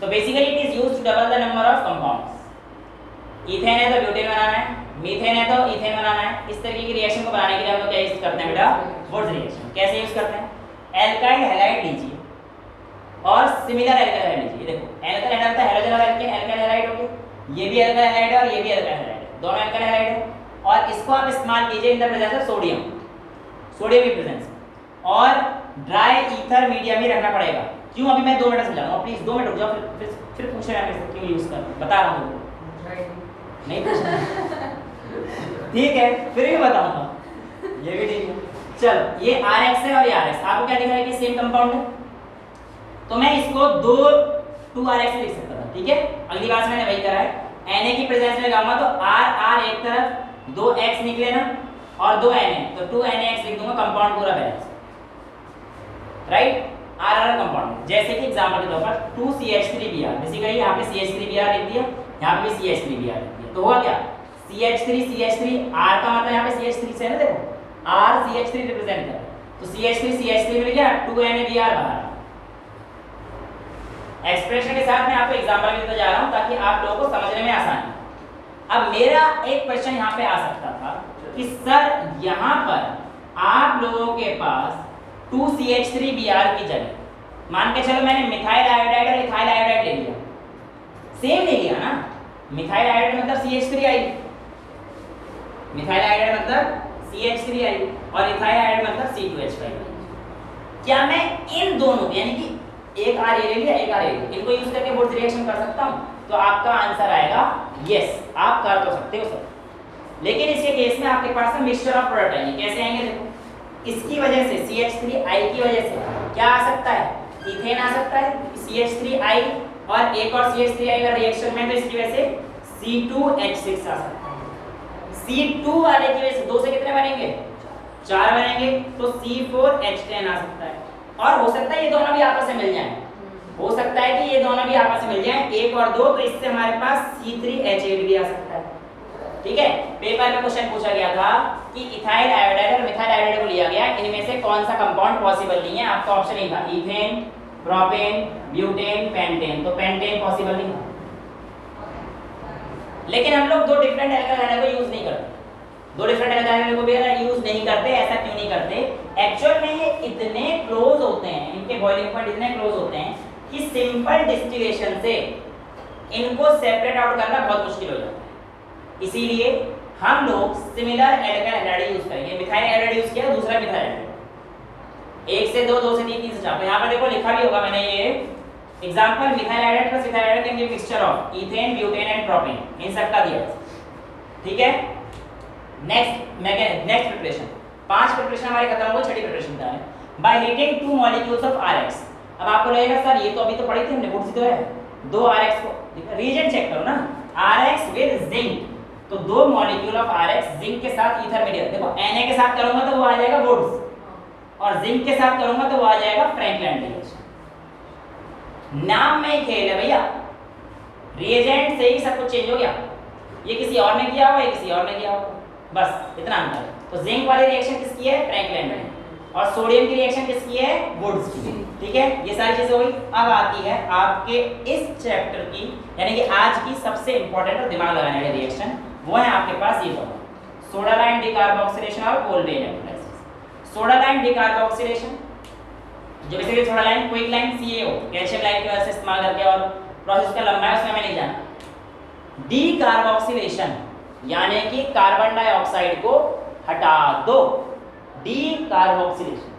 तो basically it is used to double the number of compounds. Ethane है तो ब्यूटेन बनाना है, मीथेन है तो इथेन बनाना है। इस तरीके की रिएक्शन को बनाने के लिए हम लोग क्या यूज करते हैं बेटा, वुड्स रिएक्शन। कैसे यूज करते हैं, एल्काइल हैलाइड लीजिए और सिमिलर एल्काइल हैलाइड लीजिए। देखो एल्काइल हैलाइड का हेलोजन और एल्काइल हैलाइड हो गया, ये भी एल्काइल हैलाइड है और ये भी एल्काइल हैलाइड है, दोनों एल्काइल हैलाइड है। और इसको आप इस्तेमाल कीजिए in the presence of sodium, sodium की प्रेजेंस, और ड्राई ईथर मीडियम ही रखना पड़ेगा। क्यों, अभी मैं 2 मिनट समझाऊंगा, प्लीज 2 मिनट रुक जाओ, फिर पूछो यार क्यों यूज कर, बता रहा हूँ नहीं पूछना ठीक है, फिर भी बताऊंगा, ये भी ठीक है। चलो ये RX है और ये RX, आपको क्या दिख रहा है कि सेम कंपाउंड है, तो मैं इसको 2RX लिख सकता था, ठीक है। अगली बार से मैंने वही करा है, Na की प्रेजेंस में लगाऊंगा तो R एक तरफ, 2X निकले ना, और 2 Na, तो 2NaX लिख दूंगा, कंपाउंड पूरा बैलेंस, राइट। RR compound. जैसे कि एग्जांपल के तौर पर 2CH3Br, बेसिकली यहाँ पे CH3Br लिख दिया, यहाँ पे भी CH3Br लिख दिया, तो होगा क्या CH3 R का मतलब यहाँ पे CH3 से है ना, देखो R CH3 रिप्रेजेंट कर रहा है, तो CH3 मिल गया, 2NaBr बाहर। एक्सप्रेशन के साथ मैं आपको एग्जांपल भी देता जा रहा हूँ ताकि आप लोगों को समझने में आसानी। अब मेरा एक क्वेश्चन यहाँ पे आ सकता था कि सर यहाँ पर आप लोगों के पास 2CH3Br की जगह मान के चलो मैंने मिथाइल आयोडाइड और इथाइल आयोडाइड ले लिया, सेम ले लिया ना, मिथाइल आयोडाइड मतलब CH3 आई, मिथाइल आयोडाइड मतलब CH3 आई और इथाइल आयोडाइड मतलब C2H5। क्या मैं इन दोनों यानी कि एक आर ले लिया, एक आर ले लिया, इनको यूज करके बोर्ड रिएक्शन कर सकता हूं? तो आपका आंसर आएगा यस, आप कर तो सकते हो सर। लेकिन इसके केस में आपके पास मिक्सचर ऑफ प्रोडक्ट आएंगे। कैसे आएंगे देखो, इसकी वजह से CH3I की वजह से क्या आ सकता है, इथेन आ सकता है, CH3I और एक और CH3I का रिएक्शन में तो इसकी वजह से C2H6 आ सकता है। C2 वाले की वजह से 2 से कितने बनेंगे, 4 बनेंगे, तो C4H10 आ सकता है। और हो सकता है ये दोनों भी आपस में मिल जाएं, हो सकता है कि ये दोनों भी आपस में मिल जाएं, 1 और 2, तो इससे हमारे पास C3H8 भी आ सकता है। ठीक है, पेपर में क्वेश्चन पूछा गया था कि इथाइल आयोडाइड और मिथाइल आयोडाइड को लिया गया, इनमें से कौन सा कंपाउंड पॉसिबल नहीं है? आपका ऑप्शन नहीं था इथेन, प्रोपेन, ब्यूटेन, पेंटेन, तो पेंटेन पॉसिबल नहीं था। लेकिन हम लोग 2 डिफरेंट एल्काइल हाइड्राइड को यूज नहीं करते, 2 डिफरेंट एल्काइल हाइड्राइड को भी यूज नहीं करते। ऐसा क्यों नहीं करते? एक्चुअल में ये इतने क्लोज होते हैं, इनके बॉइलिंग पॉइंट इतने क्लोज होते हैं कि सिंपल डिस्टिलेशन से इनको सेपरेट आउट करना बहुत मुश्किल हो जाता है। इसीलिए हम लोग सिमिलर एल्काइल हाइड्राइड यूज करेंगे। मिथाइल हाइड्राइड यूज किया, दूसरा मिथाइल हाइड्राइड, 1 से 2, 2 से 3, 3 से 4। तो यहाँ पर देखो लिखा भी होगा मैंने ये example, methyl hydride plus ethyl hydride can give mixture of ethane, butane and propane, इन सब का दिया। ठीक है, नेक्स्ट प्रिपरेशन, 5 प्रिपरेशन हमारे खत्म हो, 6ठी प्रिपरेशन बता रहे हैं। By heating 2 molecules of RX। अब आपको लगेगा सर ये तो अभी तो पढ़ी थी हमने, बुक्स तो है, 2 RX को रीजेंट चेक करो ना, RX विद जिंक, तो 2 मॉलिक्यूल ऑफ RX जिंक के साथ ईथर मीडियम। देखो Na के साथ करूंगा तो वो आ जाएगा वुड्स, और जिंक के साथ करूंगा तो वो आ जाएगा फ्रैंकलिन रिएक्शन। नाम में ही खेल है भैया, रिएजेंट से ही सब कुछ चेंज हो गया, ये किसी और ने किया हुआ, ये किसी और ने किया हुआ, बस इतना अंतर है। तो जिंक वाली रिएक्शन किसकी है, फ्रैंकलिन में, और सोडियम की रिएक्शन किसकी है, वुड्स की। ठीक है, ये सारी चीजें हुई। अब आती है आपके इस चैप्टर की यानी कि आज की सबसे इंपॉर्टेंट और दिमाग लगाने वाली रिएक्शन, वो है आपके पास ये दोनों, सोडा लाइन डिकार्बोक्सिलेशन और Kolbe electrolysis. Soda lime decarboxylation जो basically soda lime quick lime CaO calcium lime की वजह से इस्तेमाल करके, और प्रोसेस का लंबा है उसमें मैं नहीं जाना। डिकार्बोक्सिलेशन यानी कि कार्बन डाइऑक्साइड को हटा दो, डिकार्बोक्सिलेशन,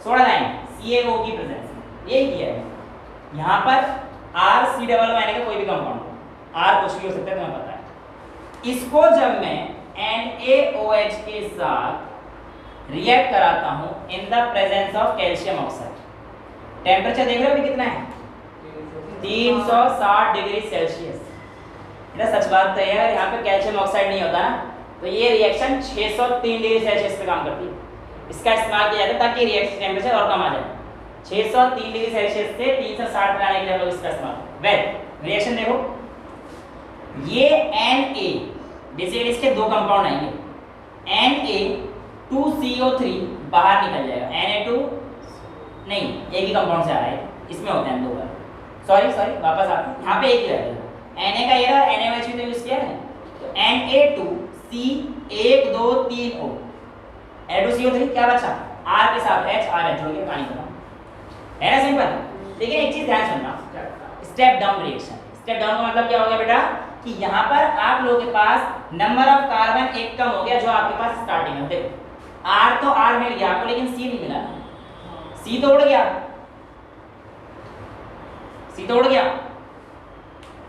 सोडा लाइन CaO की प्रेजेंस में यही किया है। यहाँ पर RC का कोई भी कंपाउंड, R कुछ भी हो सकता है, तुम्हें पता है। इसको जब मैं NaOH के साथ रिएक्ट कराता हूं in the presence of calcium oxide, temperature देख रहे हो अभी कितना है, 360 डिग्री सेल्सियस। ये सच बात तो है, अगर यहाँ पे कैल्शियम ऑक्साइड नहीं होता ना तो ये रिएक्शन 603 डिग्री सेल्सियस पे काम करती है। इसका इस्तेमाल किया जाता है ताकि रिएक्शन टेम्परेचर और कम आ जाए, 603 डिग्री सेल्सियस से 360 पे आने के लिए हम लोग इसका इस्तेमाल। वेल रिएक्शन देखो, ये Na बेसिकली इसके 2 कंपाउंड आएंगे, Na2CO3 बाहर निकल जाएगा, Na2 नहीं, एक ही कंपाउंड से आ रहा है, इसमें होते हैं 2 बार, सॉरी वापस आते हैं, यहाँ पे एक ही रहेगा, Na का ये रहा, NaOH भी तो यूज किया है, तो Na2C 1 2 3 O, Na2CO3 क्या बचा, R के साथ H, R H जोड़ के पानी बना, है ना सिंपल। लेकिन एक चीज ध्यान सुनना, step down reaction. Step down का मतलब क्या हो गया बेटा कि यहाँ पर आप लोगों के पास नंबर ऑफ कार्बन एक कम हो गया जो आपके पास स्टार्टिंग में। देखो R तो R मिल गया आपको, लेकिन C नहीं मिला, C तो उड़ गया, C तो उड़ गया,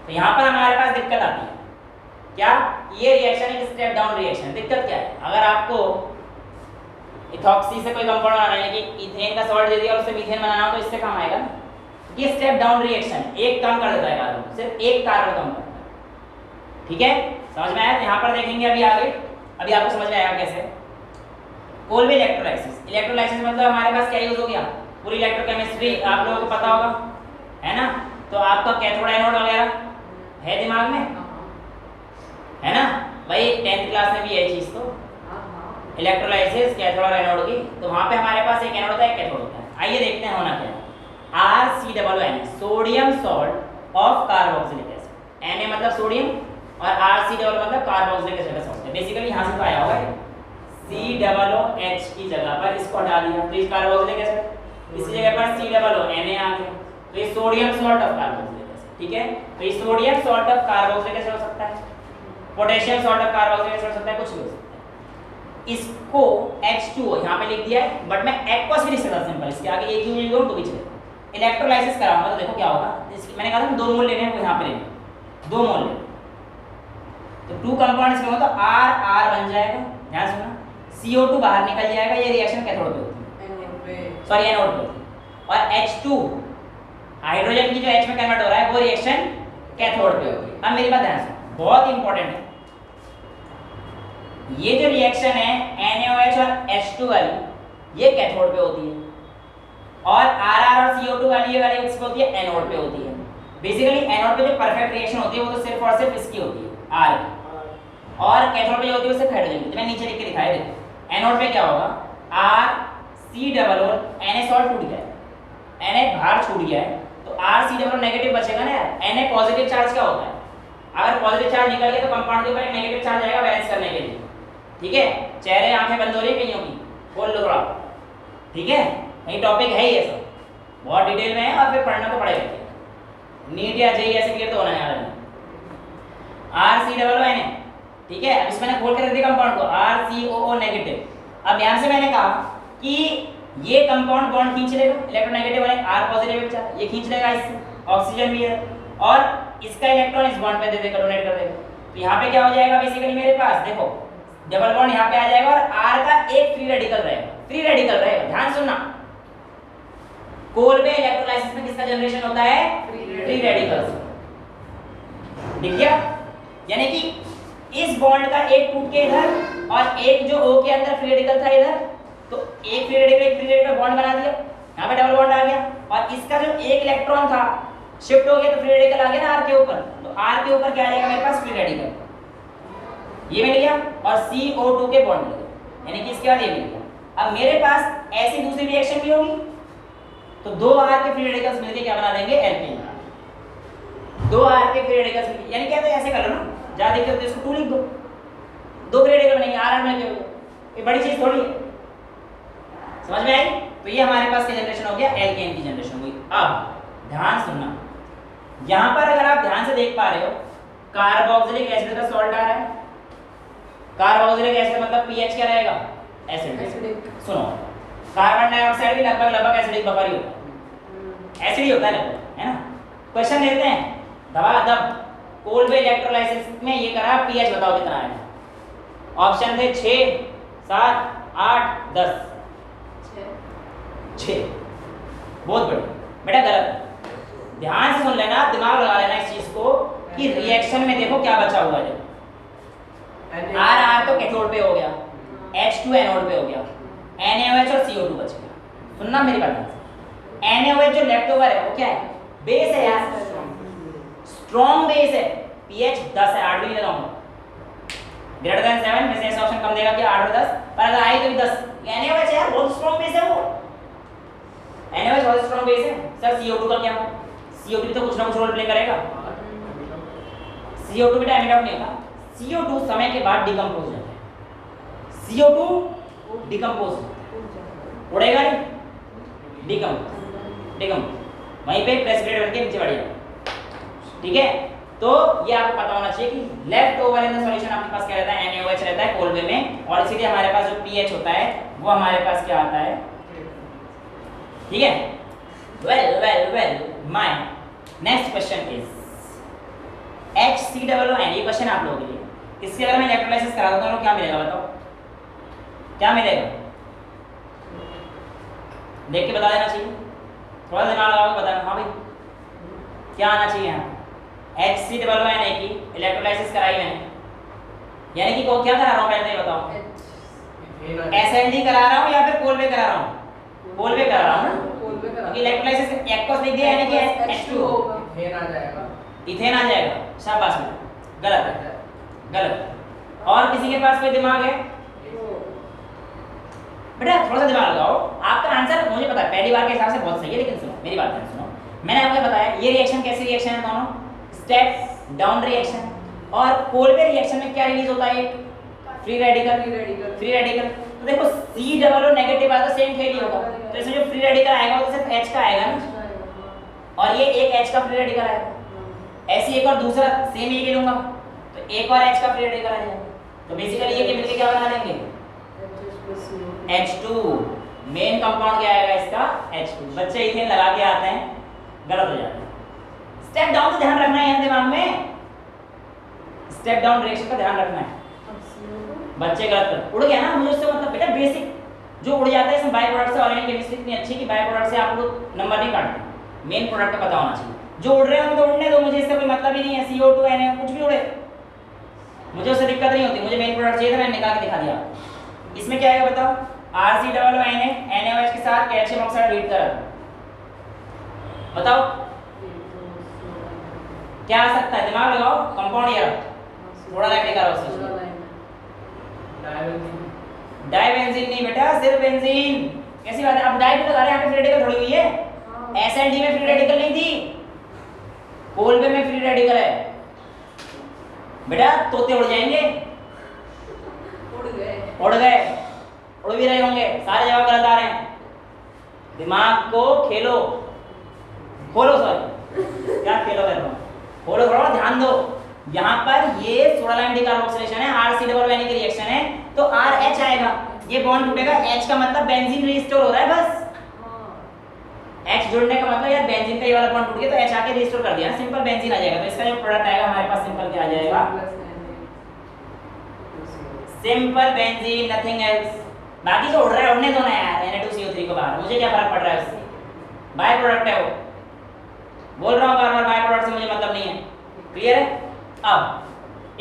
तो यहाँ पर हमारे पास दिक्कत आती है। क्या ये रिएक्शन एक स्टेप डाउन रिएक्शन। दिक्कत क्या है, अगर आपको इथॉक्सी से कोई कंपाउंड बनाना है कि इथेन का सॉल्ट दे दिया और उससे मीथेन बनाना हो तो इससे काम आएगा ना। ये स्टेप डाउन रिएक्शन एक कम कर देता है कार्बन, सिर्फ एक कार्बन कम करता है। ठीक है, समझ में आया? यहाँ पर देखेंगे अभी आगे, अभी आपको समझ में आएगा कैसे। Kolbe electrolysis. इलेक्ट्रोलाइसिस मतलब हमारे पास क्या यूज हो गया, पूरी इलेक्ट्रोकेमिस्ट्री आप लोगों को पता होगा, है ना? तो आपका कैथोड एनोड वगैरह है दिमाग में, है ना भाई? 10th क्लास में भी यही चीज तो इलेक्ट्रोलाइसिस कैथोड और एनोड की, तो वहां पे हमारे पास एक एनोड होता है एक कैथोड होता है। आइए देखते हैं होना क्या है। RCOON sodium salt of carboxylic acid. Na मतलब सोडियम और RCOO मतलब कार्बोक्सिलिक एसिड का सॉल्ट है। बेसिकली यहां से तो आया होगा COOH की जगह पर इसको हटा दिया तो इस कार्बोक्सिलिक एसिड, इसी जगह पर COO Na आ गया तो ये sodium salt of carboxylic acid. ठीक है, तो ये sodium salt of carboxylic acid हो सकता है, potassium salt of carboxylic acid हो सकता है, कुछ भी हो सकता है। इसको H2O यहां पे लिख दिया है, बट मैं एक्वस भी लिख सकता सिंपल, इसके आगे एक ही यूज करूं तो भी चलेगा। इलेक्ट्रोलाइसिस कराऊंगा तो देखो क्या होगा, मैंने कहा था 2 मोल लेने हैं, वो यहां पे लेने 2 मोल ले, तो 2 कंपाउंड इसमें हो तो R बन जाएगा। ध्यान सुनना, CO2 बाहर निकल जाएगा, ये रिएक्शन कैथोड पे होती है, सॉरी एनोड पे होती है, और H2 हाइड्रोजन की जो H में कन्वर्ट हो रहा है वो रिएक्शन कैथोड पे होगी। अब मेरी बात ध्यान से, बहुत इंपॉर्टेंट है, ये जो रिएक्शन है NaOH और H2 वाली ये कैथोड पे होती है, और RR और CO2 वाली ये वाली किस पे होती है, एनोड पे होती है। बेसिकली एनोड पे जो परफेक्ट रिएक्शन होती है वो तो सिर्फ और सिर्फ इसकी होती है R की, और कैथोड पे जो होती है वो सिर्फ हाइड्रोजन की। मैं नीचे लिख के दिखाया, देखो एनोड पे क्या होगा, RCOO Na सॉल्ट टूट गया है, Na बाहर छूट गया है, तो RCOO नेगेटिव बचेगा ना यार। Na पॉजिटिव चार्ज क्या होता है, अगर पॉजिटिव चार्ज निकल गया तो कंपाउंड के ऊपर एक नेगेटिव चार्ज आएगा बैलेंस करने के लिए। ठीक है, चेहरे आंखें बंद हो रही है कईयों की, खोल लो थोड़ा। ठीक है, यही टॉपिक है ये सब, बहुत डिटेल में है और फिर पढ़ना तो पड़ेगा, नीट या जेईई ऐसे क्लियर तो होना है RCOO। ठीक है, अब इसमें मैंने खोल कर रख दिया कंपाउंड को RCOO नेगेटिव। अब यहां से मैंने कहा कि ये कंपाउंड बॉन्ड खींच लेगा, इलेक्ट्रोनेगेटिव वाले R पॉजिटिव चार्ज ये खींच लेगा, इससे ऑक्सीजन भी है, और इसका इलेक्ट्रॉन इस बॉन्ड पे दे देगा, डोनेट कर देगा। तो यहाँ पे क्या हो जाएगा, बेसिकली मेरे पास देखो डबल बॉन्ड यहाँ पे आ जाएगा, और R का एक फ्री रेडिकल रहेगा, फ्री रेडिकल रहेगा। ध्यान सुनना, कोल में इलेक्ट्रोलाइसिस में किसका जनरेशन होता है, फ्री रेडिकल्स। ठीक है, यानी कि इस बॉन्ड का एक टूट के इधर और एक जो O के अंदर फ्री रेडिकल था इधर, तो एक फ्री रेडिकल बॉन्ड बना दिया, यहाँ पे डबल बॉन्ड आ गया, और इसका जो एक इलेक्ट्रॉन था शिफ्ट हो गया तो फ्री रेडिकल आ गया ना R के ऊपर, तो R के ऊपर क्या आ जाएगा मेरे पास, फ्री रेडिकल ये मिल गया, और CO2 के बॉन्ड मिल गए, यानी कि इसके बाद ये मिल गया। अब मेरे पास ऐसी दूसरी रिएक्शन भी होगी, तो 2 R के फ्री रेडिकल्स मिलके क्या बना देंगे, एल्केन। 2 R के फ्री रेडिकल्स मिलके, यानी क्या, तो ऐसे कर लो ना, ज्यादा दिक्कत तो इसको 2 लिख दो, 2 फ्री रेडिकल बनेंगे R में, ये बड़ी चीज थोड़ी है, समझ में आई? तो ये हमारे पास क्या जनरेशन हो गया, एल्केन की जनरेशन हुई। अब ध्यान सुनना, यहां पर अगर आप ध्यान से देख पा रहे हो, कार्बोक्सिलिक एसिड का सॉल्ट आ रहा है, कार्बोक्सिलिक एसिड मतलब पीएच क्या रहेगा, एसिडिक। सुनो, कार्बन डाइऑक्साइड भी लगभग एसिडिक बफर ही होता है, एसिड ही होता है लगभग, है ना? क्वेश्चन लेते हैं धबाधब, कोल में इलेक्ट्रोलाइसिस में ये करा, पीएच बताओ कितना आएगा? ऑप्शन थे 6, 7, 8, 10। 6, बहुत बढ़िया बेटा, गलत। ध्यान से सुन लेना, दिमाग लगा लेना इस चीज को कि रिएक्शन में देखो क्या बचा हुआ है। R तो कैथोड पे हो गया, H2 एनोड पे हो गया, NaOH और CO2 बच गया। सुनना मेरी बात, NaOH जो लेफ्ट ओवर है वो क्या है, बेस है यार, स्ट्रॉन्ग बेस है, pH 10 है, 8 भी नहीं लगाऊंगा, ग्रेटर देन 7 में से ऐसा ऑप्शन कम देगा कि 8 और 10, पर अगर आई तो भी 10। NaOH यार बहुत स्ट्रॉन्ग बेस है, वो NaOH बहुत स्ट्रॉन्ग बेस है। सर CO2 का क्या, CO2 तो कुछ ना कुछ रोल प्ले करेगा, CO2 बेटा एमिट आउट नहीं होता, CO2 समय के बाद डिकम्पोज हो जाता है, CO2 डिकम्पोज उड़ेगा नहीं, डिकम्पोज वहीं पे प्रेसिपिटेट बनके नीचे बढ़ जाएगा। ठीक है, तो ये आपको पता होना चाहिए कि left over in the solution आपके पास क्या रहता है, NaOH रहता है कोलवे में, और इसीलिए हमारे पास जो pH होता है वो हमारे पास क्या आता है। ठीक है, well my next question is HCOON। ये क्वेश्चन आप लोगों के लिए, इससे अगर मैं इलेक्ट्रोलाइसिस करा दूंगा तो क्या मिलेगा, बताओ क्या मिलेगा, देख के बता देना चाहिए, थोड़ा दिमाग लगाओ बताना। हाँ भाई, क्या आना चाहिए यहाँ, HCOON की इलेक्ट्रोलाइसिस कराई मैंने, यानी कि क्या करा रहा हूँ पहले बताओ, SLD करा रहा हूँ या फिर कोलवे करा रहा हूँ, कोलवे करा रहा हूँ ना, क्योंकि इलेक्ट्रोलाइसिस एक्वस लिख दिया यानी कि H2O इथेन आ जाएगा। इथेन आ जाएगा। शाबाश बेटा, गलत है, गलत। और किसी के पास कोई दिमाग है बेटा? थोड़ा सा दिमाग लगाओ। आपका आंसर मुझे पता है पहली बार के हिसाब से बहुत सही है, लेकिन सुनो मेरी बात सुनो। मैंने आपको बताया ये रिएक्शन कैसी रिएक्शन है दोनों, स्टेप डाउन रिएक्शन। और कोलबे रिएक्शन में क्या रिलीज होता है? Free radical. फ्री रेडिकल तो देखो C डबल और नेगेटिव आया तो सेम खेल ही होगा, तो इसमें जो फ्री रेडिकल आएगा वो तो सिर्फ H का आएगा ना, और ये एक H का फ्री रेडिकल आएगा। ऐसे एक और दूसरा सेम ही ले लूंगा तो एक और H का फ्री रेडिकल आ जाएगा। तो बेसिकली ये मिलके क्या बना देंगे? H2। मेन कंपाउंड क्या आएगा इसका? H2। बच्चे इथेन लगा के आते हैं, गलत हो जाता है। स्टेप डाउन तो ध्यान रखना है यहाँ दिमाग में, स्टेप डाउन रिएक्शन का ध्यान रखना है। बच्चे गलत कर उड़ गया ना, मुझे उससे मतलब बेटा बेसिक जो उड़ जाता है इसमें बाय प्रोडक्ट से ऑर्गेनिक केमिस्ट्री इतनी अच्छी कि बाय प्रोडक्ट से आप लोग नंबर नहीं काटते, मेन प्रोडक्ट का पता होना चाहिए। जो उड़ रहे हैं तो उड़ने दो, मुझे इससे कोई मतलब ही नहीं है। CO2 Na कुछ भी उड़े, मुझे उससे दिक्कत नहीं होती, मुझे मेन प्रोडक्ट चाहिए था, मैंने निकाल के दिखा दिया। इसमें क्या आएगा बताओ? RC_Na NaOH के साथ कैल्शियम ऑक्साइड हीट करा, बताओ क्या आ सकता है? दिमाग लगाओ। कंपाउंड यार थोड़ा लाइट निकालो उससे। डाइबेंजीन नहीं बेटा, सिर्फ बेंजीन। कैसी बात है? अब डाई लगा रहे हैं, यहाँ पे फ्री रेडिकल थोड़ी हुई है। SLD में फ्री रेडिकल नहीं थी, कोलबे में फ्री रेडिकल है बेटा। तोते उड़ जाएंगे, उड़ गए, उड़ भी रहे होंगे। सारे जवाब गलत आ रहे हैं। दिमाग को खेलो, खोलो, सॉरी क्या खेलो कर रहा हूँ, खोलो थोड़ा, ध्यान दो। यहाँ पर ये सोडालाइम डिकार्बोक्सिलेशन है, RC_Na की रिएक्शन है, तो RH आएगा, ये बॉन्ड टूटेगा। H का मतलब बेंजीन रीस्टोर हो रहा है, बस H जुड़ने का मतलब यार बेंजीन का ये वाला बॉन्ड टूट गया तो H आके रीस्टोर कर दिया, सिंपल बेंजीन आ जाएगा। तो इसका जो प्रोडक्ट आएगा हमारे पास सिंपल क्या आ जाएगा? Simple benzene, nothing else. बाकी जो उड़ रहा है उड़ने दो ना यार, Na2CO3 को बाहर, मुझे क्या फर्क पड़ रहा है उससे? बाय प्रोडक्ट है वो, बोल रहा हूँ बार बार, बाय प्रोडक्ट से मुझे मतलब नहीं है। क्लियर है? अब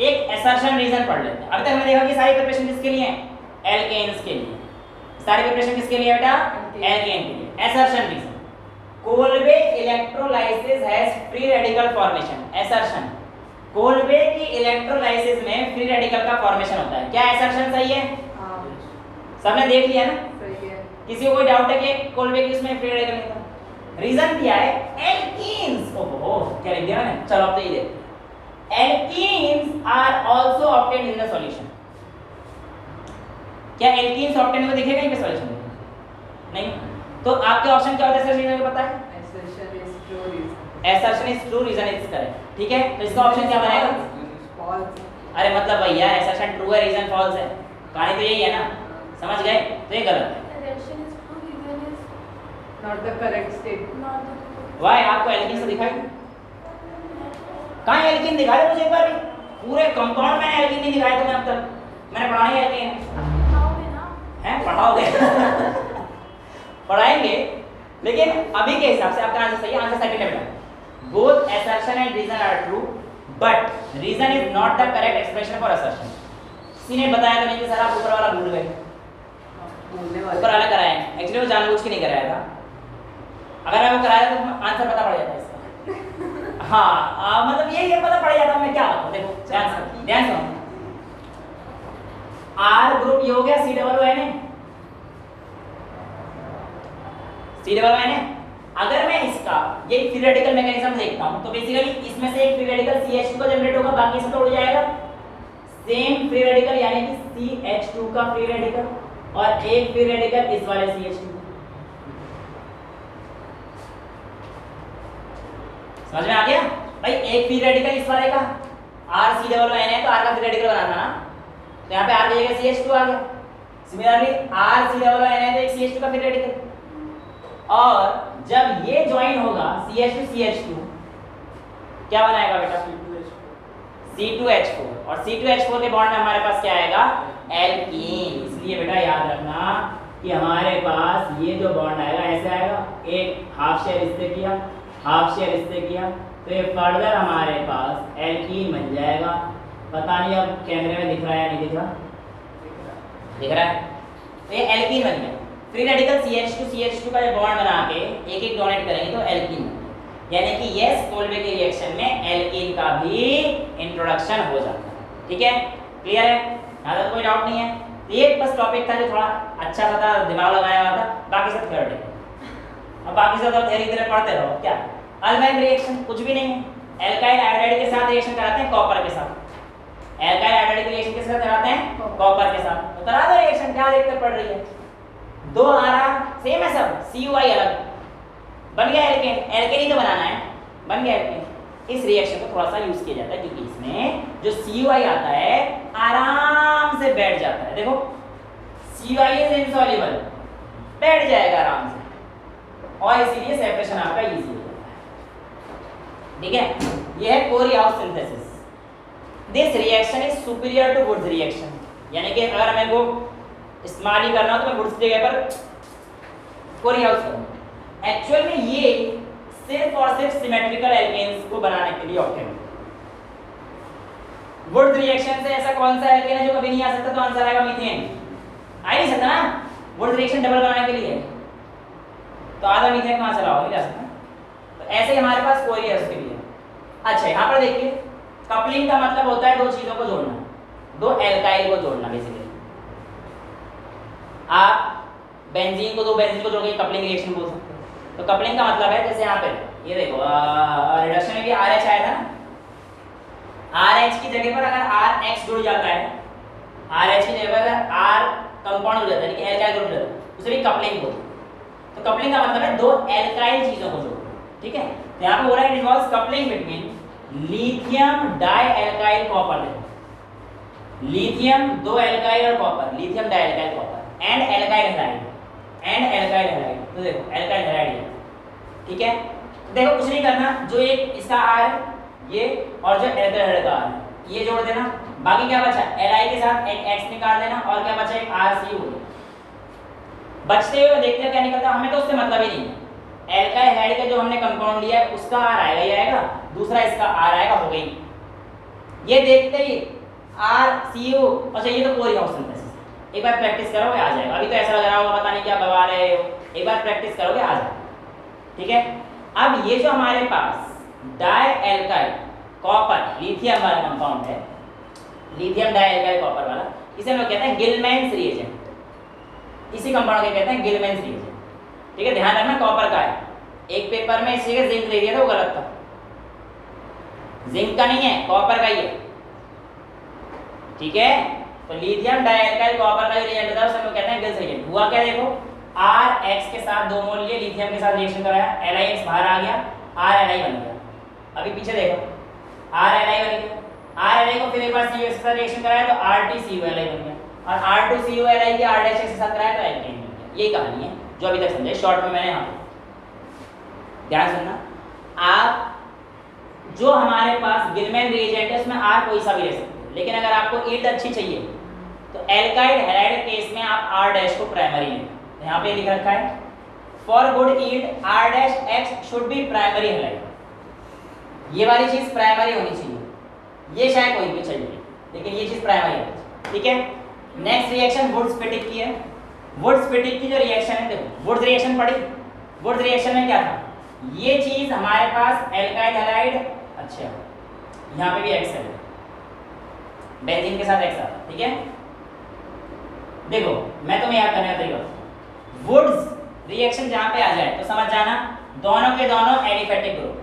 एक असर्शन रीजन पढ़ लेते हैं। अभी तक हमने देखा कि सारी प्रिपरेशन किसके लिए है? एल्केन्स के लिए। सारी प्रिपरेशन किसके लिए बेटा? एल्केन के लिए। Assertion reason, Kolbe electrolysis has free radical formation. Assertion, Kolbe की इलेक्ट्रोलाइसिस में फ्री रेडिकल का फॉर्मेशन होता है। क्या असर्शन सही है? सबने देख लिया ना? सही है। किसी को कोई डाउट है कि कोलबे की उसमें फ्री रेडिकल नहीं था? रीजन क्या है? एल्कीन्स। ओहो क्या लिख दिया मैंने, चलो अब तो ये देखते हैं। Alkenes are also obtained in the solution। क्या एल्कीन्स ऑब्टेन को दिखेगा कहीं पे सॉल्यूशन में? नहीं। तो आपके ऑप्शन क्या होता है सर? रीजन को पता है? assertion is true, reason is correct। ठीक है, तो इसका ऑप्शन क्या बनेगा? अरे मतलब भैया assertion ट्रू है, रीजन फॉल्स है, कहानी तो यही है ना, समझ गए? तो ये गलत है। Not the correct statement। Why? आपको एल्कीन से दिखाई? कहाँ एल्कीन दिखा दे मुझे एक बार भी। पूरे कंपाउंड में एल्कीन नहीं दिखाया तुम्हें अब तक। मैंने पढ़ाना ही एल्कीन है, पढ़ाओगे पढ़ाएंगे, लेकिन अभी के हिसाब से आपका आंसर सही है। आंसर सेकंड है बेटा। Both assertion and reason are true, but reason is not the correct expression for assertion। किसी ने बताया तो नहीं कि सर आप ऊपर वाला भूल गए। ऊपर वाला कराया, एक्चुअली वो जानबूझ के नहीं कराया था। अगर मैं वो कराया तो आंसर पता पड़ जाता इसका। हाँ मतलब ये पता पड़ जाता, मैं क्या बताऊं। देखो ध्यान सुनो, R ग्रुप ये हो गया C=Na। C=Na। अगर मैं इसका ये फ्री रेडिकल मैकेनिज्म देखता हूं तो बेसिकली इसमें से एक फ्री रेडिकल CH2 का जनरेट होगा, बाकी सब तो उड़ जाएगा। सेम फ्री रेडिकल यानी कि CH2 का फ्री रेडिकल और एक फ्री रेडिकल इस वाले CH2। समझ में आ गया भाई? एक फ्री रेडिकल इस वाले का RC=Na है तो R का फ्री रेडिकल बनाना ना, तो यहाँ पे R की जगह CH2 आ गया। सिमिलरली RC=Na है तो एक CH2 का फ्री रेडिकल, और जब ये ज्वाइन होगा CH2 क्या बनाएगा बेटा? C2H4, और C2H4 के बॉन्ड में हमारे पास क्या आएगा? एल्कीन। इसलिए बेटा याद रखना कि हमारे पास ये जो बॉन्ड आएगा ऐसे आएगा, एक हाफ शेयर इससे किया, हाफ शेयर इससे किया, तो ये फर्दर हमारे पास एल्कीन बन जाएगा। पता नहीं अब कैमरे में दिख रहा है या नहीं दिख रहा? दिख रहा है। तो ये एल्कीन बन गया। फ्री रेडिकल CH2 का बॉन्ड बना के एक एक डोनेट करेंगे तो एल्कीन, यानी कि यस कोल्बे के रिएक्शन में एल्कीन का भी इंट्रोडक्शन हो जाता है। ठीक है, क्लियर है? यहाँ तक कोई डाउट नहीं है? ये बस टॉपिक था जो थोड़ा अच्छा सा था, दिमाग लगाया हुआ था, बाकी सब थ्योरेटिकल। अब बाकी सब थ्योरी की तरह पढ़ते रहो। क्या अल्काइल रिएक्शन कुछ भी नहीं है। एल्काइल हाइड्राइड के साथ रिएक्शन कराते हैं कॉपर के साथ। एल्काइल हाइड्राइड के रिएक्शन के साथ कराते हैं कॉपर के साथ। तो करा दो रिएक्शन, क्या दिक्कत पड़ रही है? दो आरा सेम है सब, CuI अलग, बन गया एल्केन। एल्केन ही तो बनाना है, बन गया एल्केन। इस रिएक्शन को थोड़ा सा यूज किया जाता है क्योंकि इसमें जो CuI आता है आराम से बैठ जाता है। देखो CuI इज इनसॉल्युबल, बैठ जाएगा आराम से और इसीलिए सेपरेशन आपका इजी हो जाता है। ठीक है, ये है Corey House synthesis. This reaction is superior to Wurtz reaction, यानी कि अगर हमें को इस्तेमाल ही करना हो तो मैं वुड्स की जगह पर कोरी-हाउस करूंगा। एक्चुअल में ये सिर्फ और सिर्फ सिमेट्रिकल एल्केन्स को बनाने के लिए ऑप्टेन है। वुड्स रिएक्शन से ऐसा कौन सा एल्केन है जो कभी नहीं आ सकता? तो आंसर आएगा मीथेन। आ नहीं सकता ना, वुड्स रिएक्शन डबल बनाने के लिए, तो आधा मीथेन कहां से लाओ? नहीं जा सकता। तो ऐसे ही हमारे पास कोरी-हाउस के लिए। अच्छा, यहां पर देखिए कपलिंग का मतलब होता है दो चीजों को जोड़ना, दो एल्काइल को जोड़ना। बेसिकली आप बेंजीन को, दो बेंजीन को जोड़ के कपलिंग रिएक्शन बोल सकते हो। तो कपलिंग का मतलब है जैसे यहाँ पे ये देखो रिडक्शन में भी RH आया था ना, RH की जगह पर अगर RH जुड़ जाता है, RH की जगह पर अगर R कंपाउंड हो जाता है, यानी कि एल्काइल ग्रुप हो जाता है, उसे भी कपलिंग बोलते हैं। तो कपलिंग का मतलब है दो एल्काइल चीजों को जोड़ना। ठीक है, तो यहाँ पे हो रहा है it involves coupling between lithium dialkyl copper. Lithium दो एल्काइल और copper, lithium dialkyl copper and alkyl halide, and alkyl halide. तो देखो एल्काइल हैलाइड है। ठीक है, तो देखो कुछ नहीं करना, जो एक इसका R ये और जो एल्काइल हैलाइड का R ये जोड़ देना। बाकी क्या बचा? Li के साथ एक X निकाल देना और क्या बचा? एक RCU। बचते हुए देखते हैं क्या निकलता है, हमें तो उससे मतलब ही नहीं है। एल्काइल हैलाइड का जो हमने कंपाउंड लिया है उसका R आएगा, ये आएगा, दूसरा इसका R आएगा, हो गई। ये देखते ही RCU। अच्छा, ये तो कोरी-हाउस सिंथेसिस। एक बार प्रैक्टिस करोगे आ जाएगा। अभी तो ऐसा लग रहा होगा पता नहीं क्या बता रहे हो, एक बार प्रैक्टिस करोगे आ जाएगा। ठीक है, अब ये जो हमारे पास डाइएल्काइल कॉपर लिथियम वाला कंपाउंड है, लिथियम डाइएल्काइल कॉपर वाला, इसे हम लोग कहते हैं गिलमैन्स रिएजेंट। इसी कंपाउंड को कहते हैं गिलमैन्स रिएजेंट। ठीक है, ध्यान रखना कॉपर का है। एक पेपर में इसी का जिंक दे दिया था, वो गलत था। जिंक का नहीं है, कॉपर का ही है। ठीक है, तो लिथियम डाइएल्काइल कॉपर का जो रिएजेंट होता है उसे हम लोग कहते हैं गिल्स रिएजेंट। हुआ क्या देखो, RX के साथ दो मोल लिए, लिथियम के साथ रिएक्शन कराया, LiX बाहर आ गया, RLi बन गया। अभी पीछे देखो RLi बन गया, RLi को फिर एक बार CuH के साथ रिएक्शन कराया तो R2CuLi बन गया, और R2CuLi के R' के साथ कराया तो एल्केन बन गया। यही कहानी है जो अभी तक समझे शॉर्ट में मैंने। यहाँ ध्यान सुनना, आप जो हमारे पास गिलमैन रिएजेंट है उसमें R कोई सा भी ले सकते हो, लेकिन अगर आपको ईल्ड अच्छी चाहिए तो एल्काइल हैलाइड केस में आप R' को प्राइमरी लें। यहाँ पे लिख रखा है for good yield R' should be primary halide. ये वाली चीज प्राइमरी होनी चाहिए, ये शायद कोई भी चाहिए लेकिन ये चीज प्राइमरी है। ठीक है, नेक्स्ट रिएक्शन वुड्स-पिटिक की है। वुड्स-पिटिक की जो रिएक्शन है, देखो वुड्स रिएक्शन पढ़ी। वुड्स रिएक्शन में क्या था, ये चीज हमारे पास एल्काइल हैलाइड, अच्छा यहाँ पे भी X है, बेंजीन के साथ X आता है। ठीक है, देखो मैं तुम्हें याद करने का तरीका, वुड्स रिएक्शन जहां पे आ जाए तो समझ जाना दोनों के दोनों एलिफेटिक ग्रुप।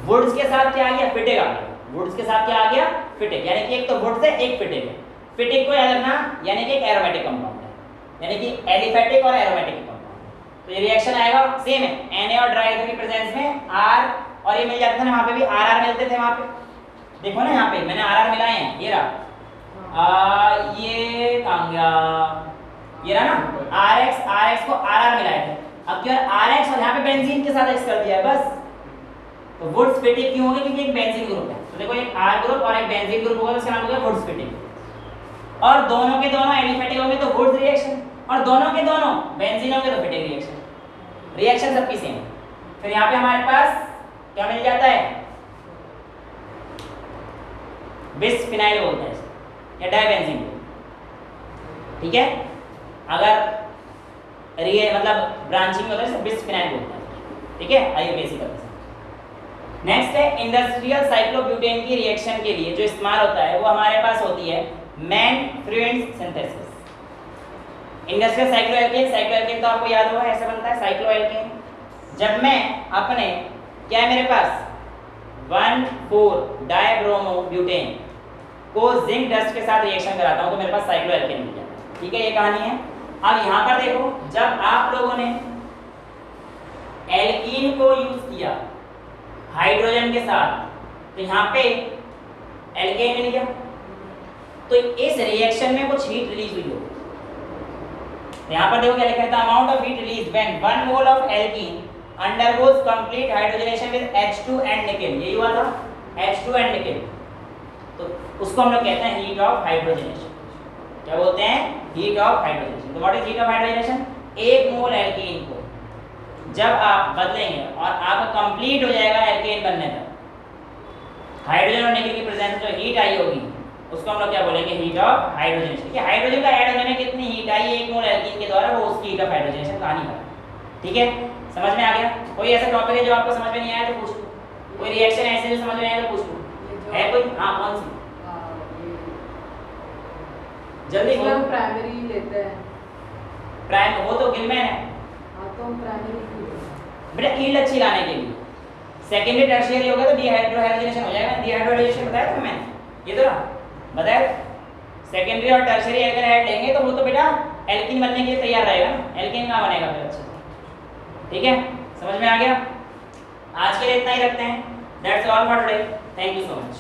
वुड्स के साथ क्या आ गया? फिटिक आ गया। वुड्स के साथ क्या आ गया? फिटिक, यानी कि एक तो वुड्स है एक फिटिक है। फिटिक को याद रखना, यानी कि एक एरोमेटिक कंपाउंड है, यानी कि एलिफेटिक और एरोमेटिक कंपाउंड। तो ये रिएक्शन आएगा सेम है, Na और ड्राई के प्रेजेंस में R, और ये मिल जाता था ना, वहां पे भी RR मिलते थे। वहां पे देखो ना, यहाँ पे मैंने RR मिलाए हैं, ये रहा ये कहां गया, ये रहा ना RX को RR मिलाए थे। अब क्या RX और यहाँ पे बेंजीन के साथ X कर दिया है बस। तो वुड्स-पिटिक क्यों हो गया? क्योंकि एक बेंजीन ग्रुप है। तो देखो एक R ग्रुप और एक बेंजीन ग्रुप होगा तो इसका नाम हो गया वुड्स-पिटिक। और दोनों के दोनों एलिफेटिक होंगे तो वुड्स रिएक्शन, और दोनों के दोनों बेंजीन होंगे तो फिटिक रिएक्शन। रिएक्शन सबकी सेम है। फिर यहाँ पे हमारे पास क्या मिल जाता है? बिस्फिनाइल बोलते हैं या डाइबेंजीन। ठीक है, अगर मतलब ब्रांचिंग होता है बिस्फिनाइल बोलते हैं, ठीक है। आइए बेसिक करते हैं। नेक्स्ट है इंडस्ट्रियल साइक्लोब्यूटेन की रिएक्शन के लिए जो इस्तेमाल होता है वो हमारे पास होती है मैनफ्रेंड सिंथेसिस। इंडस्ट्रियल साइक्लोएल्केन तो आपको याद होगा ऐसे बनता है साइक्लोएल्केन। जब मैं अपने क्या है मेरे पास 1,4-डाइब्रोमोब्यूटेन को जिंक डस्ट के साथ रिएक्शन कराता हूं तो मेरे पास साइक्लोएल्केन मिल जाता है, ठीक है। ये कहानी है। अब यहाँ पर देखो, जब आप लोगों ने एल्कीन को यूज किया हाइड्रोजन के साथ तो यहाँ पे एल्केन मिल गया, तो इस रिएक्शन में कुछ हीट रिलीज हुई हो। यहाँ पर देखो क्या लिखा है, amount of heat release when 1 mole of alkene undergoes complete hydrogenation with H2 and nickel. यही हुआ था, H2 एंड निकेल, तो उसको हम लोग कहते हैं हीट ऑफ हाइड्रोजनेशन। क्या बोलते हैं? Heat of hydrogenation. तो what is heat of hydrogenation? 1 mole alkene को जब आप बदलेंगे और आपका कंप्लीट हो जाएगा एल्केन बनने तक, हाइड्रोजन और निकेल की प्रेजेंस जो हीट आई होगी उसको हम लोग क्या बोलेंगे? Heat of hydrogenation. क्योंकि हाइड्रोजन का ऐड होने में कितनी हीट आई 1 मोल एल्कीन के द्वारा, वो उसकी हीट ऑफ हाइड्रोजनेशन कहानी है, ठीक है। समझ में आ गया? कोई ऐसा टॉपिक है जो आपको समझ में नहीं आया तो पूछ लो, कोई रिएक्शन ऐसे जो समझ में आया तो पूछ लो, है कोई? हाँ, कौन सी? जल्दी बोलो। हम प्राइमरी लेते हैं, प्राइम वो तो गिलमैन है तो हम प्राइमरी बेटा, ईल्ड अच्छी लाने के लिए। सेकेंडरी टर्शियरी होगा तो डीहाइड्रोहाइड्रोजनेशन हो जाएगा। डीहाइड्रोहाइड्रोजनेशन बताया था मैंने, ये तो ना बताया। सेकेंडरी और टर्शियरी एल्केन लेंगे तो वो तो बेटा एल्कीन बनने के लिए तैयार रहेगा ना, एल्केन कहाँ बनेगा फिर? अच्छा, ठीक है, समझ में आ गया। आज के लिए इतना ही रखते हैं। That's all for today. Thank you so much.